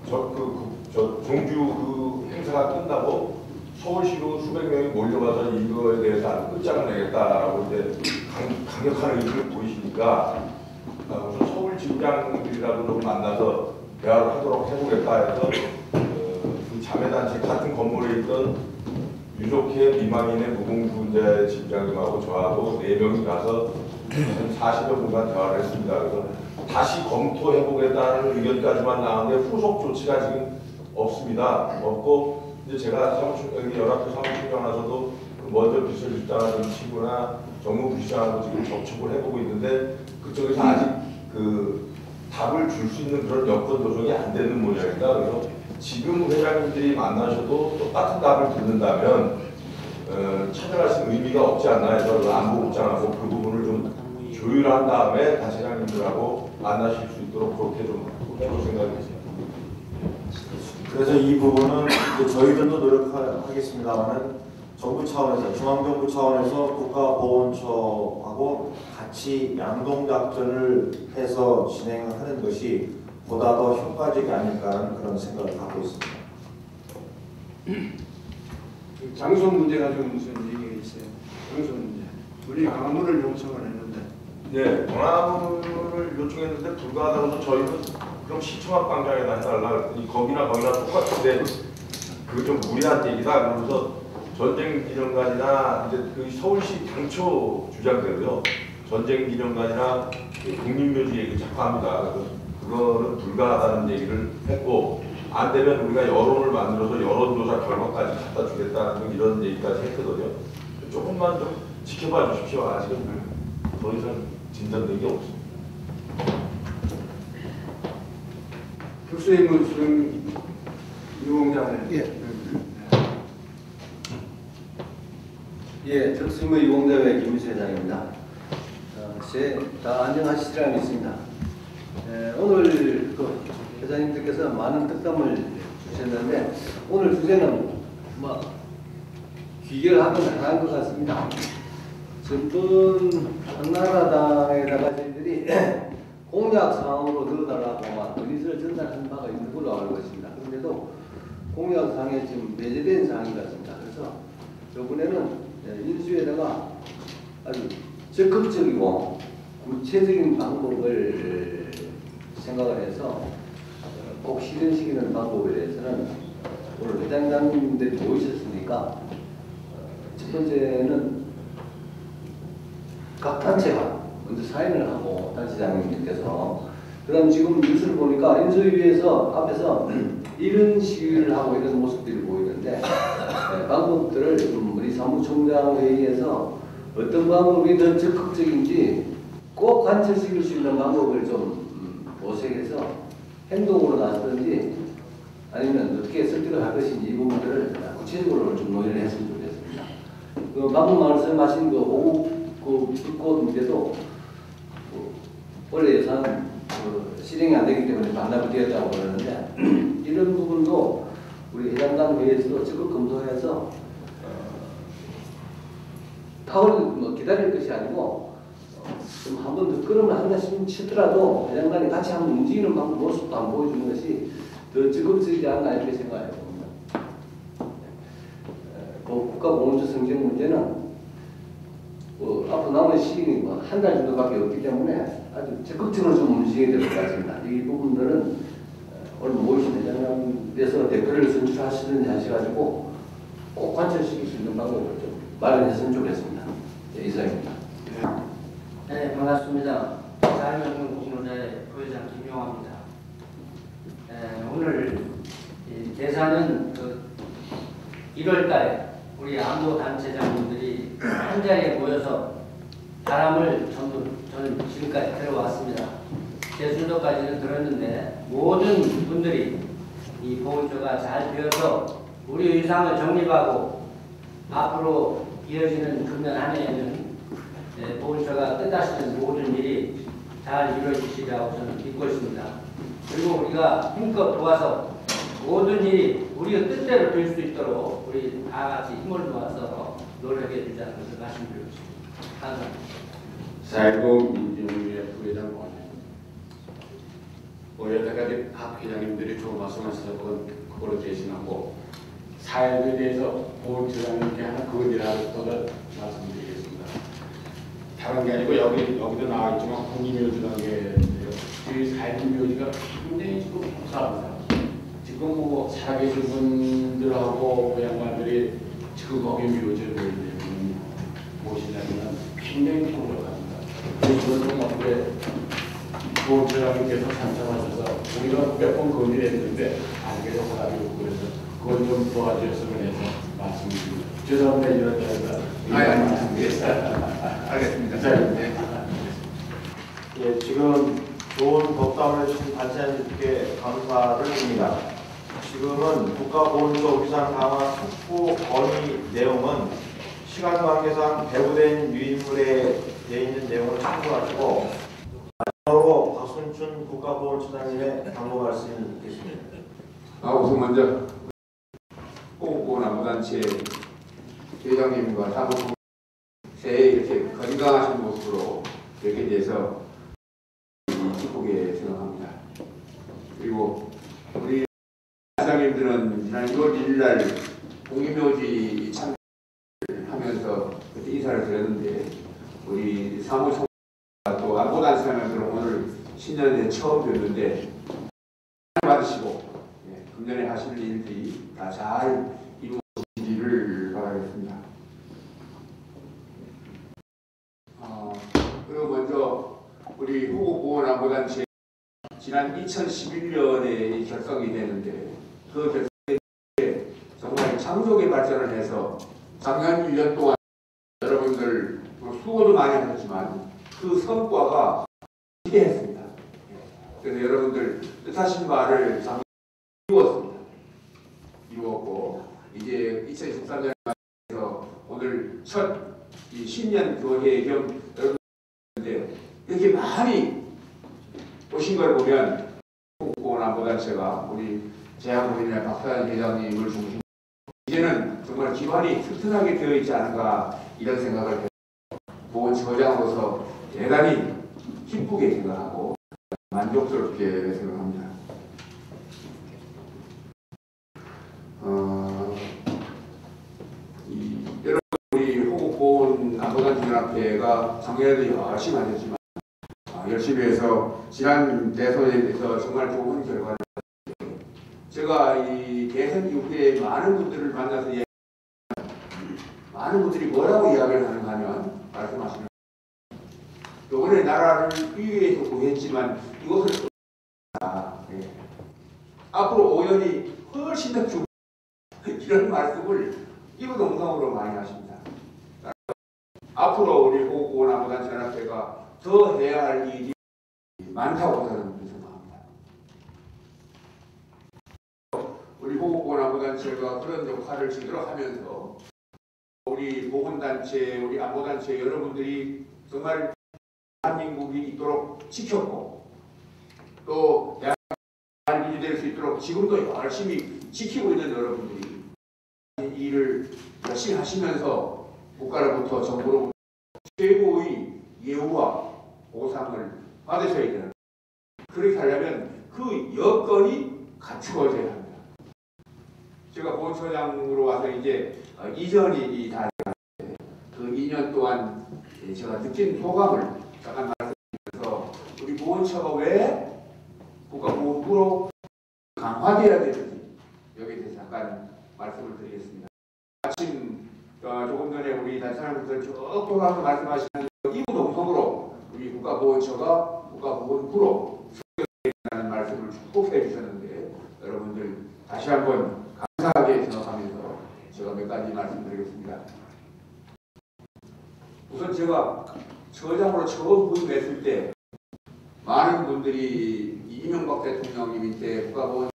종주 그 행사가 끝나고 서울시로 수백 명이 몰려가서 이거에 대해서 아주 끝장을 내겠다라고 이제 강력한 의지를 보이시니까 우선 서울지부장들이라도 좀 만나서 대화를 하도록 해보겠다 해서 그 자매단체 같은 건물에 있던 유족회 미망인의 무공분자 지부장님하고 저하고 4명이 가서 한 40여 분간 대화를 했습니다. 그래서 다시 검토해보겠다는 의견까지만 나왔는데 후속 조치가 지금 없습니다. 없고 이제 제가 여기 연합회 사무총장 나서도 먼저 비서실장하는 친구나 정무부시장하고 지금 접촉을 해보고 있는데 그쪽에서 아직 그 답을 줄 수 있는 그런 여건 조정이 안 되는 모양이다. 그래서 지금 회장님들이 만나셔도 똑같은 답을 듣는다면 찾아가신 의미가 없지 않나 해서 안보국장하고 그 부분을 좀 조율한 다음에 단체장님들하고 만나실 수 있도록 그렇게 좀 해볼 생각입니다. 그래서 이 부분은 이제 저희들도 노력하겠습니다만은 정부 차원에서 중앙정부 차원에서 국가보훈처하고 같이 양동작전을 해서 진행하는 것이 보다 더 효과적이 아닐까 하는 그런 생각을 갖고 있습니다. 장소 문제 가지고 무슨 얘기가 있어요? 장소 문제. 우리 광화문을 요청을 했는데. 네, 광화문을 요청했는데 불가하다고 저희는 그럼 시청 앞 광장에나 해달라. 거기나 똑같은데 그거 좀 무리한 얘기다. 그러면서 전쟁기념관이나 이제 그 서울시 당초 주장대로요. 전쟁기념관이나 국립묘지 얘기 자꾸 합니다. 그래서 그거는 불가하다는 얘기를 했고 안 되면 우리가 여론을 만들어서 여론조사 결과까지 갖다 주겠다는 이런 얘기까지 했거든요. 조금만 좀 지켜봐 주십시오. 아직은 더 이상 진전된 게 없습니다. 특수임무 수행 유공자회. 예, 특수임무 유공자회 김민수 회장입니다. 다 안녕하시리라 믿습니다. 오늘 그 회장님들께서 많은 특감을 주셨는데 오늘 주제는 뭐 귀결하고 나간 것 같습니다. 전번 한나라당에다가 저희들이 공약 사항으로 넣어달라고 막 건의서를 전달한 바가 있는 걸로 알고 있습니다. 그런데도 공약 사항에 지금 배제된 사항인 것 같습니다. 그래서 이번에는 인수에다가 아주 적극적이고 구체적인 방법을 생각을 해서 꼭 실현시키는 방법에 대해서는 오늘 회장님들이 모이셨으니까 첫 번째는 각 단체가 먼저 사인을 하고 단체장님께서 그다음 지금 뉴스를 보니까 인수위에서 앞에서 이런 시위를 하고 이런 모습들이 보이는데 방법들을 우리 사무총장 회의에서 어떤 방법이 더 적극적인지 꼭 관철시킬 수 있는 방법을 좀 모색해서 행동으로 나서든지 아니면 어떻게 설득을 할 것인지 이 부분들을 구체적으로 좀 논의를 했으면 좋겠습니다. 그 방금 말씀하신 그 호국 불꽃 문제도 원래 예산 실행이 안 되기 때문에 반납이 되었다고 그러는데 이런 부분도 우리 회장단 회의에서도 적극 검토해서 타월 뭐 기다릴 것이 아니고 좀 한 번 더 끌으면 한다 치더라도 회장단이 같이 한번 움직이는 방법 모습도 한번 보여주는 것이 더 적극적이지 않나 이렇게 생각해 봅니다. 그 국가공원주 성장 문제는 앞으로 남은 시간이 한 달 정도밖에 없기 때문에 아주 적극적으로 좀 움직여야 될 것 같습니다. 이 부분들은 오늘 모이신 회장님께서 대표를 선출하시든지 하셔가지고 꼭 관철시킬 수 있는 방법을 좀 마련했으면 좋겠습니다. 네, 이상입니다. 네, 반갑습니다. 자유연맹 공로자의 부회장 김용화입니다. 오늘 대사는 1월달에 우리 안보 단체장님들이 한 자리에 모여서 바람을 전부 저는 지금까지 들어왔습니다. 제 순서까지는 들었는데 모든 분들이 이 보훈처가 잘 되어서 우리 의상을 정립하고 앞으로 이어지는 금년 한 해에는 보훈처가 뜻하시는 모든 일이 잘 이루어지시리라고 저는 믿고 있습니다. 그리고 우리가 힘껏 도와서 모든 일이 우리의 뜻대로 될 수 있도록 우리 다 같이 힘을 모아서 노력해 주자는 것을 말씀드리고 싶습니다. 감사합니다. 4.19 민주연구회 부회장 여태까지 각 회장님들이 좋은 말씀을 하셔서 그거로 대신하고 4.19에 대해서 보훈처장님께 하는 그것이라도 더 말씀드리겠습니다. 다른 게 아니고 여기도 나와있지만 국립묘지라는 게 저희 4.19 묘지가 굉장히 지금 복잡합니다. 지금 뭐 살아계신 분들하고 그 양반들이 지금 거기 묘지를 모시려면 굉장히 부족합니다. 이것은 좀 어떻게 보훈처장님께서 참석하셔서 우리가 몇 번 건의를 했는데 안 계속 하라고 그래서 그건 좀 도와주셨으면 해서 말씀드립니다. 죄송합니다. 이런 데가 알겠습니다. 예, 지금 좋은 법담을 해주신 단체장님께 감사를 드립니다. 지금은 국가보훈처 위상 강화 촉구 건의 내용은 시간 관계상 배부된 유인물에 되어 있는 내용을 참고하시고 마지막으로 박순춘 국가보훈처장님의 당부 말씀이 있겠습니다. 우선 먼저 호국보훈안보단체 회장님과 사무총장 새해 이렇게 건강하신 모습으로 뵙게 돼서 기쁘게 생각합니다. 그리고 우리 회장님들은 지난 6월 1일날 공인묘지 참여하면서 그때 인사를 드렸는데 우리 사무총장 또 안보단체장님들은 오늘 신년에 처음 뵙는데 받으시고 금년에 하실 일들이 다 잘 이루어지기를 바라겠습니다. 그리고 먼저 우리 호국보훈안보단체 지난 2011년에 결성이 되는데 그 결성에 정말 창조의 발전을 해서 작년 1년 동안 여러분들 수고도 많이 하셨지만 그 성과가 기대했습니다. 그래서 여러분들 뜻하신 말을 작년 이루었고 이제 2013년에서 오늘 첫 이 신년 교회 겸 여러분들 이렇게 많이 오신 걸 보면 호국보훈안보단체가 우리 재학부인이나 박사장 회장님을 중심으로 이제는 정말 기반이 튼튼하게 되어 있지 않은가 이런 생각을 해서 보훈처장으로서 대단히 기쁘게 생각하고 만족스럽게 생각합니다. 여러분 우리 호국보훈안보단체가 안전연합회가 작년에도 열심히 하셨지만 열심히 해서 지난 대선에 대해서 정말 좋은 결과를 제가 이 대선 이후에 많은 분들을 만나서 많은 분들이 뭐라고 이야기를 하는가 하면 말씀하시는 이번에 나라를 위해서 구했지만 이것을 앞으로 5년이 훨씬 더 중 이런 말씀을 이부 동성으로 많이 하십니다. 앞으로 우리 호국보훈안보단체연합회가 더 해야 할 일이 많다고 저는 생각합니다. 우리 호국보훈안보단체가 그런 역할을 제대로 하면서 우리 보훈단체, 우리 안보단체 여러분들이 정말 대한민국이 있도록 지켰고 또 잘 유지될 수 있도록 지금도 열심히 지키고 있는 여러분들이 이 일을 열심히 하시면서 국가로부터 정부로부터 최고의 예우와 보상을 받으셔야 되는 그렇게 하려면 그 여건이 갖추어져야 합니다. 제가 보훈처장으로 와서 이제 2년이 다 됐는데 그 2년 동안 제가 느낀 소감을 잠깐 말씀드리면서 우리 보훈처가 왜 국가보훈부로 강화되어야 되는지 여기에 대해서 잠깐 말씀을 드리겠습니다. 마침 조금 전에 우리 단체장님들 쭉 돌아가면서 말씀하시는 이부 동성으로 우리 국가보훈처가 국가보훈부로 승격된다는 말씀을 쭉 해주셨는데 여러분들 다시 한번 감사하게 생각하면서 제가 몇 가지 말씀드리겠습니다. 우선 제가 처장으로 처음 부임했을 때 많은 분들이 이명박 대통령님 밑에 국가보훈처가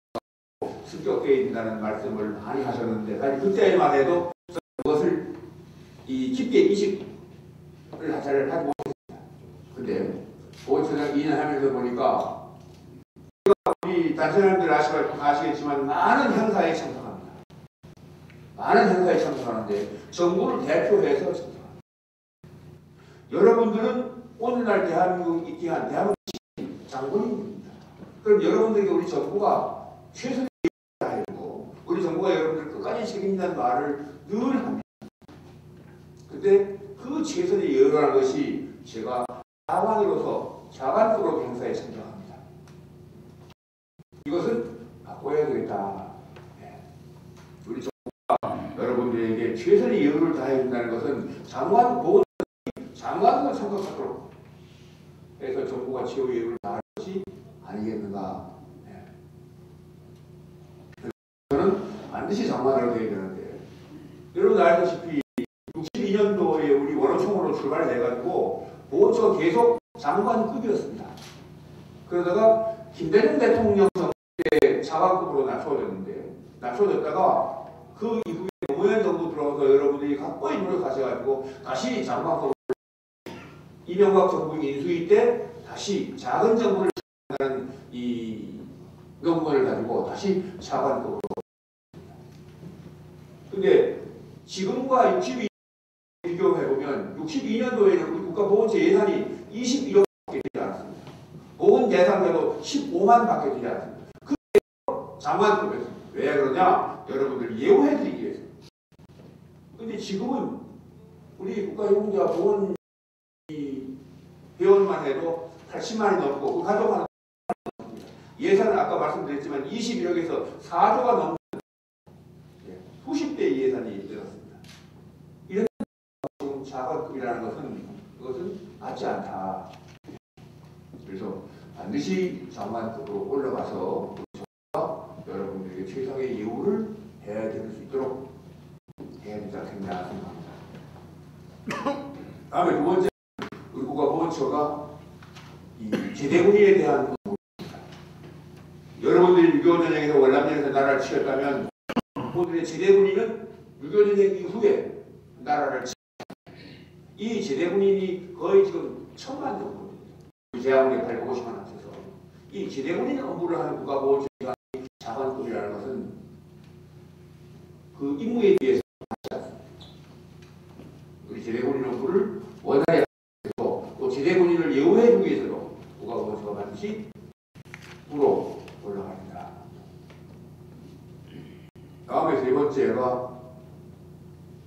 승격되어야 된다는 말씀을 많이 하셨는데 사실 그때만 해도 그것을 깊게 인식을 잘 하지 못했습니다. 근데 보훈처장 2년 하면서 보니까 우리 단체장님들 아시겠지만 많은 행사에 참석합니다. 많은 행사에 참석하는데 정부를 대표해서 참석합니다. 여러분들은 오늘날 대한민국이 있기한 대한민국 장군입니다. 그럼 여러분들에게 우리 정부가 최선의 다해야 되고 우리 정부가 여러분들 끝까지 책임진다는 말을 늘 합니다. 근데 그 최선의 예우라는 것이 제가 자관으로서 자관적으로 행사에 참석합니다. 이것은 바꿔야 되겠다. 우리 정부가 여러분들에게 최선의 예우를 다해야 된다는 것은 장관으로 생각하도록 해서 정부가 최후의 예우를 다할 것이 아니겠는가. 저는 반드시 장관으로 되어야 되는데 여러분 알다시피 62년도에 우리 원호총으로 출발해가지고 보훈처가 계속 장관급이었습니다. 그러다가 김대중 대통령 정부 때 차관급으로 낮춰졌다가 그 이후에 노무현 정부 들어와서 여러분들이 각고의 노력하셔가지고 다시 장관급으로 이명박 정부 인수위 때 다시 작은 정부를 하는 이 명분을 가지고 다시 차관급으로. 근데 지금과 62년 비교해보면 62년도에는 우리 국가보훈처 예산이 21억밖에 되지 않았습니다. 보훈 예산대로 15만 밖에 되지 않습니다. 그게 장관급이었습니다. 왜 그러냐? 여러분들 예우해드리기 위해서. 근데 지금은 우리 국가유공자 보훈 회원만 해도 80만이 넘고 그 가족만 넘습니다. 예산은 아까 말씀드렸지만 21억에서 4조가 넘는 수십 대의 예산이 들었습니다. 이런 자관급이라는 그것은 맞지 않다. 그래서 반드시 장관급으로 올라가서 여러분들에게 최상의 예우를 해야 될 수 있도록 해야 되지 않겠나 생각합니다. 다음에 두 번째, 우리 국가보훈처가 이 제대군인에 대한 부분입니다. 여러분들이 6.25 전쟁에서 월남전에서 나라를 치렀다면 오늘의 제대군인은 6.25 전쟁 이후에 나라를 치렀습니다. 이 제대군인이 거의 지금 1000만 정도 재앙에 850만 합쳐서 이 제대군인 업무를 하는 국가보훈처가 자관급이라는 것은 그 임무에 비해서 하지 않습니다. 우리 제대군인 업무를 원활히 하기 위해서 또 제대군인을 예우해주기 위해서도 국가보훈처가 반드시 부로 올라가야 된다. 다음에 세 번째가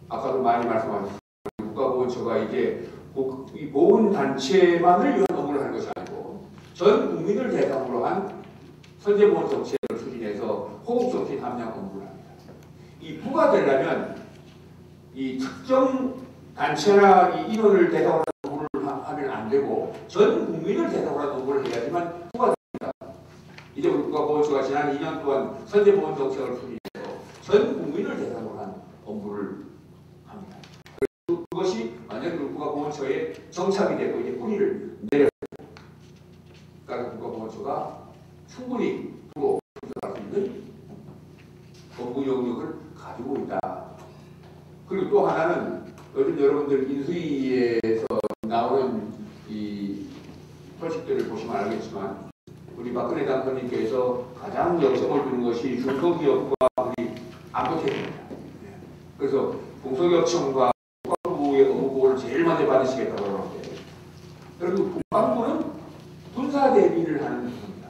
아까도 많이 말씀하셨습니다. 국가보훈처가 이제 이 보훈단체만을 위한 업무를 하는 것이 아니고 전 국민을 대상으로 한 선제보훈 정책을 추진해서 호흡정신 함량 업무를 합니다. 이 부가 되려면 이 특정 단체나 이 인원을 대상으로 한 업무를 하면 안 되고 전 국민을 대상으로 한 업무를 해야지만 부가 됩니다. 이제 우리 국가보훈처가 지난 2년 동안 선제보훈 정책을 추진해서 전 국민을 대상으로 한 업무를 합니다. 그것이 완전히 국가보훈처의 정착이 되고 이제 뿌리를 내려요. 그러니까 국가보훈처가 충분히 프로 분석할 수 있는 업무 영역을 가지고 있다. 그리고 또 하나는 요즘 여러분들 인수위에서 나오는 이 소식들을 보시면 알겠지만 우리 박근혜 당선인께서 가장 역점을 두는 것이 중소기업과 우리 안보태입니다. 그래서 공소기업청과 국방부의 업무보고를 제일 먼저 받으시겠다고 그러는데 그리고 국방부는 군사 대비를 하는 부분입니다.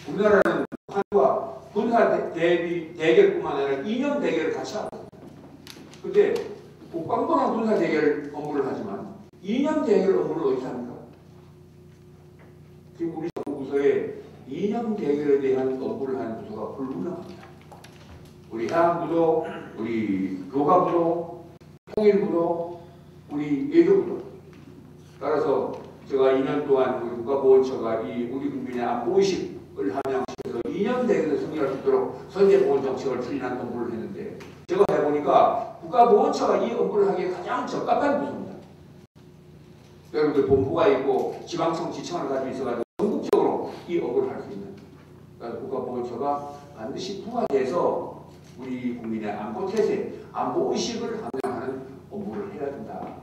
우리나라는 북한과 군사 대비 대결뿐만 아니라 이념 대결을 같이 하고 있습니다. 그런데 국방부는 군사 대결 업무를 하지만 이념 대결 업무를 어디서 합니까? 지금 우리 정부부서에 이념 대결에 대한 업무를 하는 부서가 불분명합니다. 우리 해양부도, 우리 교과부도, 통일부도, 우리 외교부도. 따라서 제가 2년 동안 우리 국가보훈처가 이 우리 국민의 안보의식을 함양시켜서 이념 대결에서 승리할 수 있도록 선제보훈 정책을 추진한 업무를 했는데 제가 해보니까 국가보훈처가 이 업무를 하기에 가장 적합한 부서입니다. 여러분들 본부가 있고 지방청 지청을 가지고 있어가지고 전국적으로 이 업무를 할 수 있는 그러니까 국가보훈처가 반드시 부과돼서 우리 국민의 안보태세, 안보의식을 함양하는 업무를 해야 된다.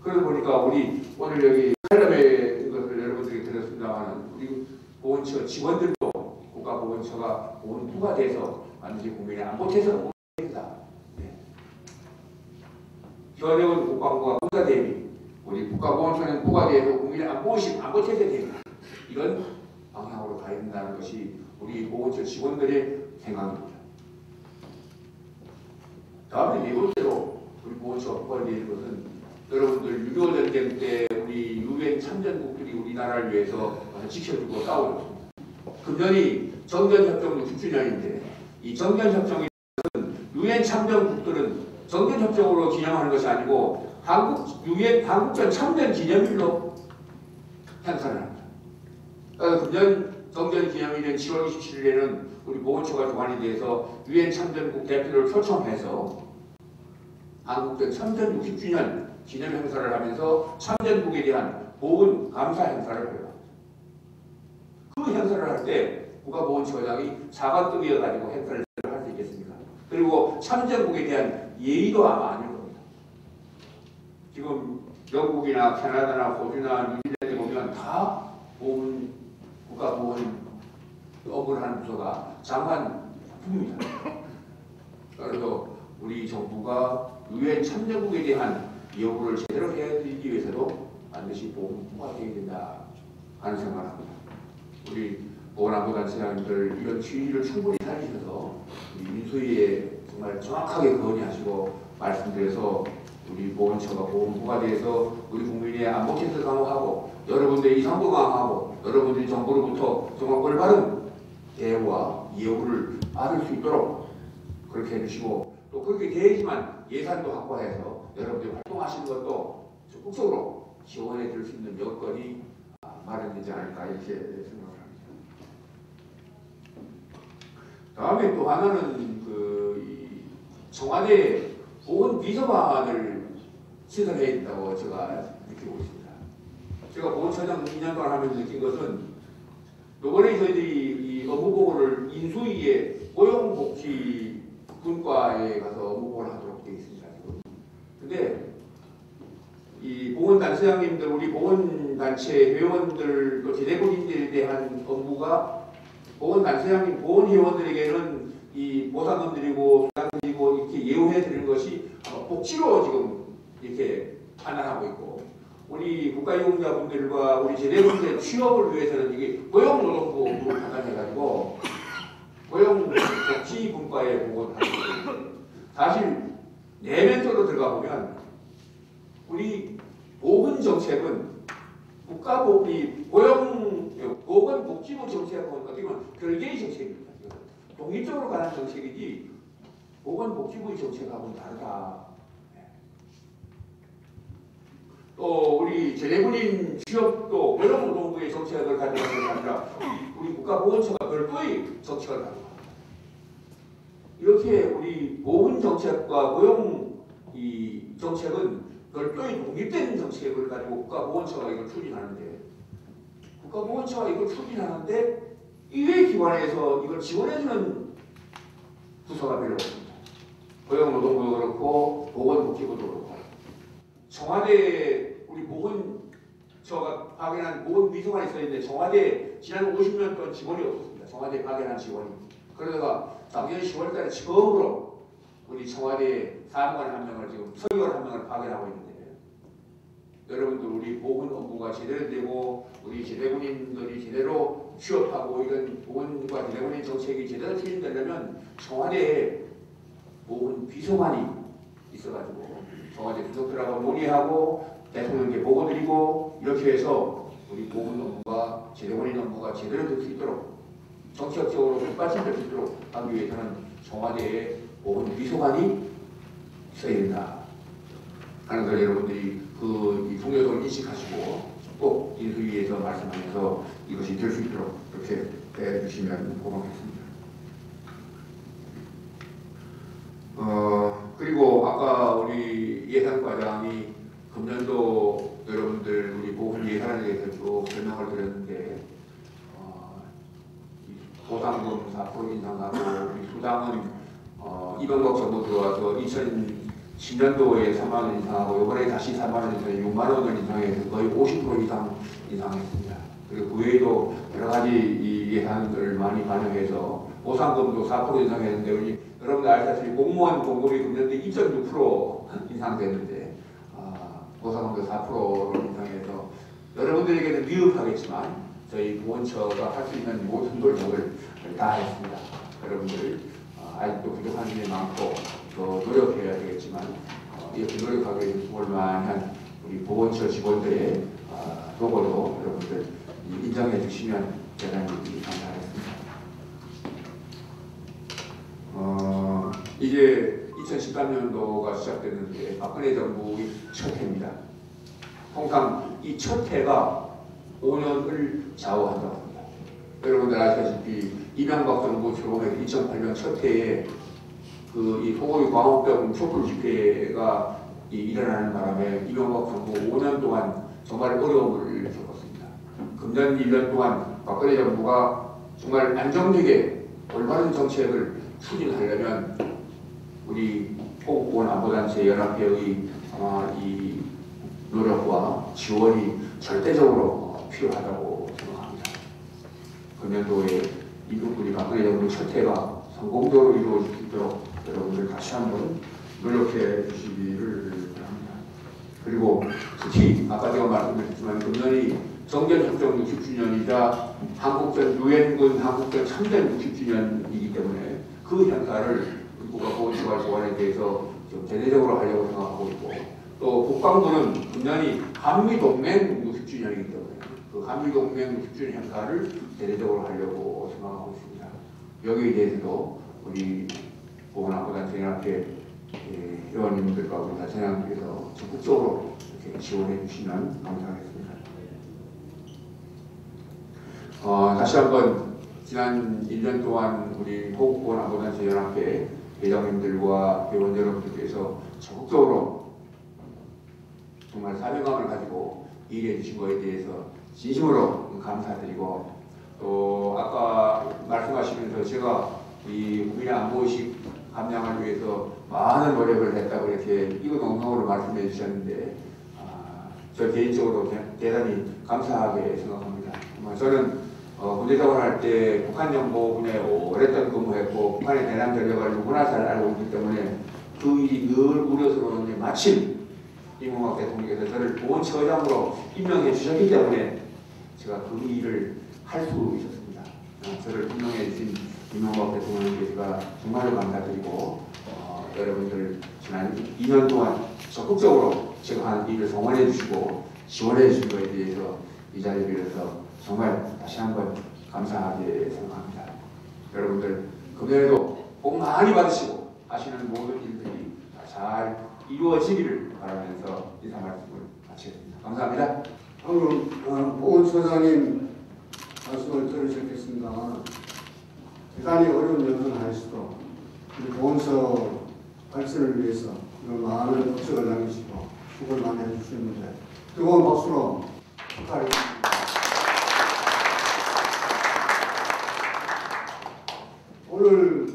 그러다 보니까 우리 오늘 여기 칼럼의 것을 여러분들이 들었습니다만 우리 보훈처 직원들도 국가보훈처가 본부가 돼서 반드시 국민의 안보태세를 해야 된다. 네. 현역은 국방부가 군사 대비, 우리 국가보훈처는 부가 돼서 국민의 안보의식, 안보태세 대비 이런 방향으로 가야 된다는 것이 우리 보훈처 직원들의 생각입니다. 다음에 네 번째로 우리 보훈처가 부과되어 있는 것은 여러분들 6.25 전쟁 때 우리 유엔 참전국들이 우리나라를 위해서 지켜주고 싸워줬습니다. 금년이 정전협정 60주년인데 이 정전협정이 유엔 참전국들은 정전협정으로 기념하는 것이 아니고 유엔 한국전 참전 기념일로 행사를 합니다. 금년 정전 기념일인 7월 27일에는 우리 보훈처가 주관이 돼서 유엔 참전국 대표를 초청해서 한국전 참전 60주년 기념 행사를 하면서 참전국에 대한 보훈 감사 행사를 해요. 그 행사를 할 때 국가보훈처장이 사관급이어 가지고 행사를 할 수 있겠습니까? 그리고 참전국에 대한 예의도 아마 아닐 겁니다. 지금 영국이나 캐나다나 호주나 뉴질랜드에 보면 다 보훈 국가보훈 업무를 하는 부서가 장관부입니다. 그래서 우리 정부가 유엔 참전국에 대한 여부를 제대로 해드리기 위해서도 반드시 보훈부가 되어야 된다 하는 생각을 합니다. 우리 보훈안보단체장님들 이런 취지를 충분히 살리셔서 우리 민수위에 정말 정확하게 건의하시고 말씀드려서 우리 보훈처가 보훈부가 돼서 우리 국민의 안보태세를 강화하고 여러분들의 이상도 강화하고 여러분들이 정부로부터 정말 올바른 대우와 예우를 받을 수 있도록 그렇게 해주시고 또 그렇게 돼야지만 예산도 확보해서 여러분들이 활동하시는 것도 적극적으로 지원해 줄 수 있는 여건이 마련되지 않을까 이렇게 생각을 합니다. 다음에 또 하나는 이 청와대 보훈 비서관을 신설해야 된다고 제가 느끼고 있습니다. 제가 보훈처장 2년 동안 하면서 느낀 것은 이번에 저희들이 이 업무보고를 인수위에 고용복지분과에 가서 업무보고를 하도록 되어 있습니다. 근데 이 보훈단체장님들, 우리 보훈단체 회원들, 또 제대군인들에 대한 업무가 보훈단체장님, 보훈회원들에게는 이 보상금 드리고, 수당 드리고 이렇게 예우해 드리는 것이 복지로 지금 이렇게 판단하고 있고, 우리 국가유공자분들과 우리 제대군인의 취업을 위해서는 이게 고용노동부 업무를 판단해가지고 고용복지분과에 보고를 하고 있는데 사실 내면적으로 들어가 보면 우리 보건 정책은 보건복지부 정책하고 어떻게 보면 별개의 정책입니다. 독립적으로 가는 정책이지 보건복지부의 정책하고는 다르다. 또 우리 제대군인 취업도 여러분동부의 정책을 가지고 있는 게 아니라 우리 국가보건처가 별도의 정책을 가지고 있습니다. 이렇게 우리 보건 정책과 고용 이 정책은 별도의 독립된 정책을 가지고 국가보건처가 이걸 추진하는데 이외 기관에서 이걸 지원해주는 부서가 별로 없습니다. 고용노동부도 그렇고 보건복지부도 그렇고 청와대 우리 보건처가 파견한 보건비서관이 있었는데 청와대 지난 50년 동안 직원이 없었습니다. 청와대 파견한 직원이. 그러다가 작년 10월달에 처음으로 우리 청와대 사무관 한 명을 지금 서기관 한 명을 파견하고 있는데 여러분들 우리 보건 업무가 제대로 되고 우리 제대군인들이 제대로 취업하고 이런 보건과 제대군인 정책이 제대로 추진되려면 청와대에 보건 비서관이 있어가지고 청와대 부속들하고 논의하고 대통령께 보고드리고 이렇게 해서 우리 보건 업무가 제대군인 업무가 제대로 될 수 있도록 정책적으로 뒷받침될 수 있도록 하기 위해서는 청와대에 보건 비서관이 있어야 된다 하는 걸 여러분들이 이 중요성을 인식하시고 꼭 인수위에서 말씀하면서 이것이 될 수 있도록 그렇게 해주시면 고맙겠습니다. 그리고 아까 우리 예산과장이 금년도 여러분들 우리 보훈 예산에 대해서 쭉 설명을 드렸는데 보상금 4% 인상하고 우리 수당은 이명박 정부 들어와서 2010년도에 3만 원 인상하고 이번에 다시 3만 원 인상에 6만 원을 인상해서 거의 50% 이상 인상했습니다. 그리고 그 외에도 여러 가지 이 예산을 많이 반영해서 보상금도 4% 인상했는데 우리 여러분들 아시다시피 공무원 봉급이 금년도 2.6% 인상됐는데 보상금도 4%로 인상해서 여러분들에게는 미흡하겠지만 저희 보건처가 할 수 있는 모든 노력을 다 했습니다. 여러분들 아직도 부족한 점이 많고 더 노력해야 되겠지만 이렇게 노력하기 위해서 볼만한 우리 보건처 직원들의 도구도 여러분들 인정해 주시면 대단히 감사하겠습니다. 이제 2013년도가 시작됐는데 박근혜 정부의 첫 해입니다. 통상 이 첫 해가 5년을 좌우한다고 합니다. 여러분들 아시다시피 이명박 정부 출범해서 2008년 첫 해에 이 소고기 광우병 촛불 집회가 일어나는 바람에 이명박 정부 5년 동안 정말 어려움을 겪었습니다. 금년 1년 동안 박근혜 정부가 정말 안정되게 올바른 정책을 추진하려면 우리 호국보건 안보단체 연합회의 이 노력과 지원이 절대적으로 필요하다고 생각합니다. 금년도에 우리 박근혜 정부 첫 해가 성공적으로 이루어질 수 있도록 여러분들 다시 한번 노력해 주시기를 바랍니다. 그리고 특히 아까 제가 말씀드렸지만 금년이 정전협정 60주년이자 한국전 유엔군 한국전 참전 60주년이기 때문에 그 행사를 국가보건처가 조안에 대해서 좀 제대적으로 하려고 생각하고 있고 또 국방부는 금년이 한미동맹 60주년이기 때문에 그 한미동맹 60주년 행사를 제대적으로 하려고 생각하고 있습니다. 여기에 대해서도 우리 보건안보단체 연합회 회원님들과 우리 단체장님께서 적극적으로 이렇게 지원해 주시면 감사하겠습니다. 다시 한번 지난 1년 동안 우리 호국보건안보단체 연합회 회장님들과 회원 여러분들께서 적극적으로 정말 사명감을 가지고 일해 주신 것에 대해서 진심으로 감사드리고 또 아까 말씀하시면서 제가 이 국민의 안보의식 감량을 위해서 많은 노력을 했다고 이렇게 이거동성으로 말씀해 주셨는데 저 개인적으로 대단히 감사하게 생각합니다. 저는 군대 생활할 때 북한정보 분야에 오랫동안 근무했고 북한의 대남 전력을 누구나 잘 알고 있기 때문에 그 일이 늘 우려스러운데 마침 이명박 대통령께서 저를 보건처장으로 임명해 주셨기 때문에 제가 그 일을 할 수 있었습니다. 저를 임명해 주신 이명박 대통령께 제가 정말로 감사드리고 여러분들 지난 2년 동안 적극적으로 제가 한 일을 성원해 주시고 지원해 주신 것에 대해서 이 자리를 빌어서 정말 다시 한번 감사하게 생각합니다. 여러분들 금년에도 복 많이 받으시고 하시는 모든 일들이 잘 이루어지기를 바라면서 인사 말씀을 마치겠습니다. 감사합니다. 방금 보훈처장님 말씀을 들으셨겠습니다만 대단히 어려운 연도는 하였어도 보훈처 발전을 위해서 많은 업적을 남기시고 수고를 많이 해주셨는데 뜨거운 박수로 축하드립니다. 오늘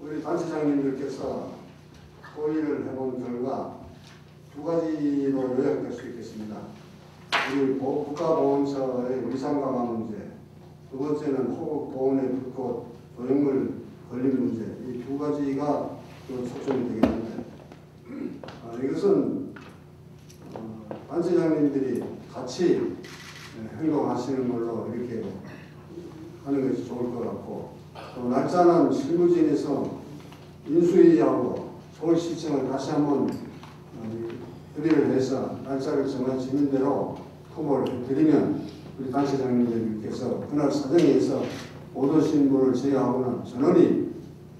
우리 단체장님들께서 토의를 해본 결과 두 가지로 요약될 수 있겠습니다. 우리 국가보훈처의 위상강화 문제, 두 번째는 호국 보훈의 불꽃, 조형물 걸림 문제, 이 두 가지가 초점이 되겠는데 이것은 단체장님들이 같이 행동하시는 걸로 이렇게 하는 것이 좋을 것 같고 또 날짜는 실무진에서 인수위하고 서울시청을 다시 한번 협의를 해서 날짜를 정해지는 대로 통보를 해드리면 우리 단체장님들께서 그날 사정에서 못 오신 분을 제외하고는 전원이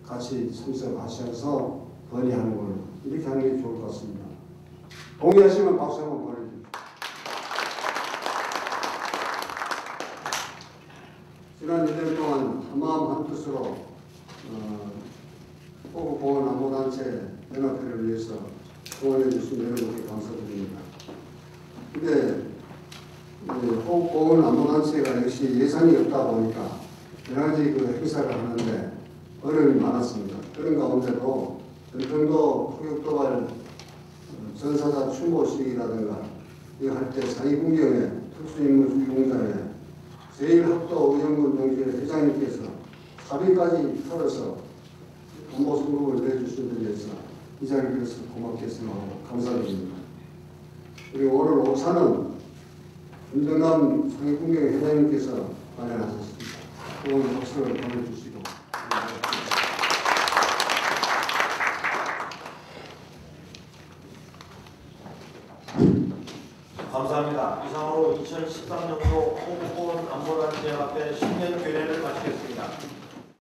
같이 참석하셔서 건의하는 걸로 이렇게 하는 게 좋을 것 같습니다. 동의하시면 박수 한번 보내주십시오. 지난 1년 동안 한마음 한뜻으로 호국보훈 안보단체 연합회를 위해서 응원해 주신 여러분께 감사드립니다. 근데 호국보훈 안보단체가 역시 예산이 없다 보니까 여러 가지 행사를 하는데 어려움이 많았습니다. 그런 가운데도 전평도 포격도발 전사자 추모식이라든가 이거 할 때 상위군경에 특수임무 수용자에 제1학도 의정군 동지회 회장님께서 사비까지 털어서 안보 성금을 내주신 데 대해서 이 자리를 빌어서 고맙게 생각하고 감사드립니다. 그리고 오늘 오사는 윤정남 상위군경 회장님께서 마련하셨습니다. 오늘 박수를 보내주시고 감사합니다. 이상으로 2013년도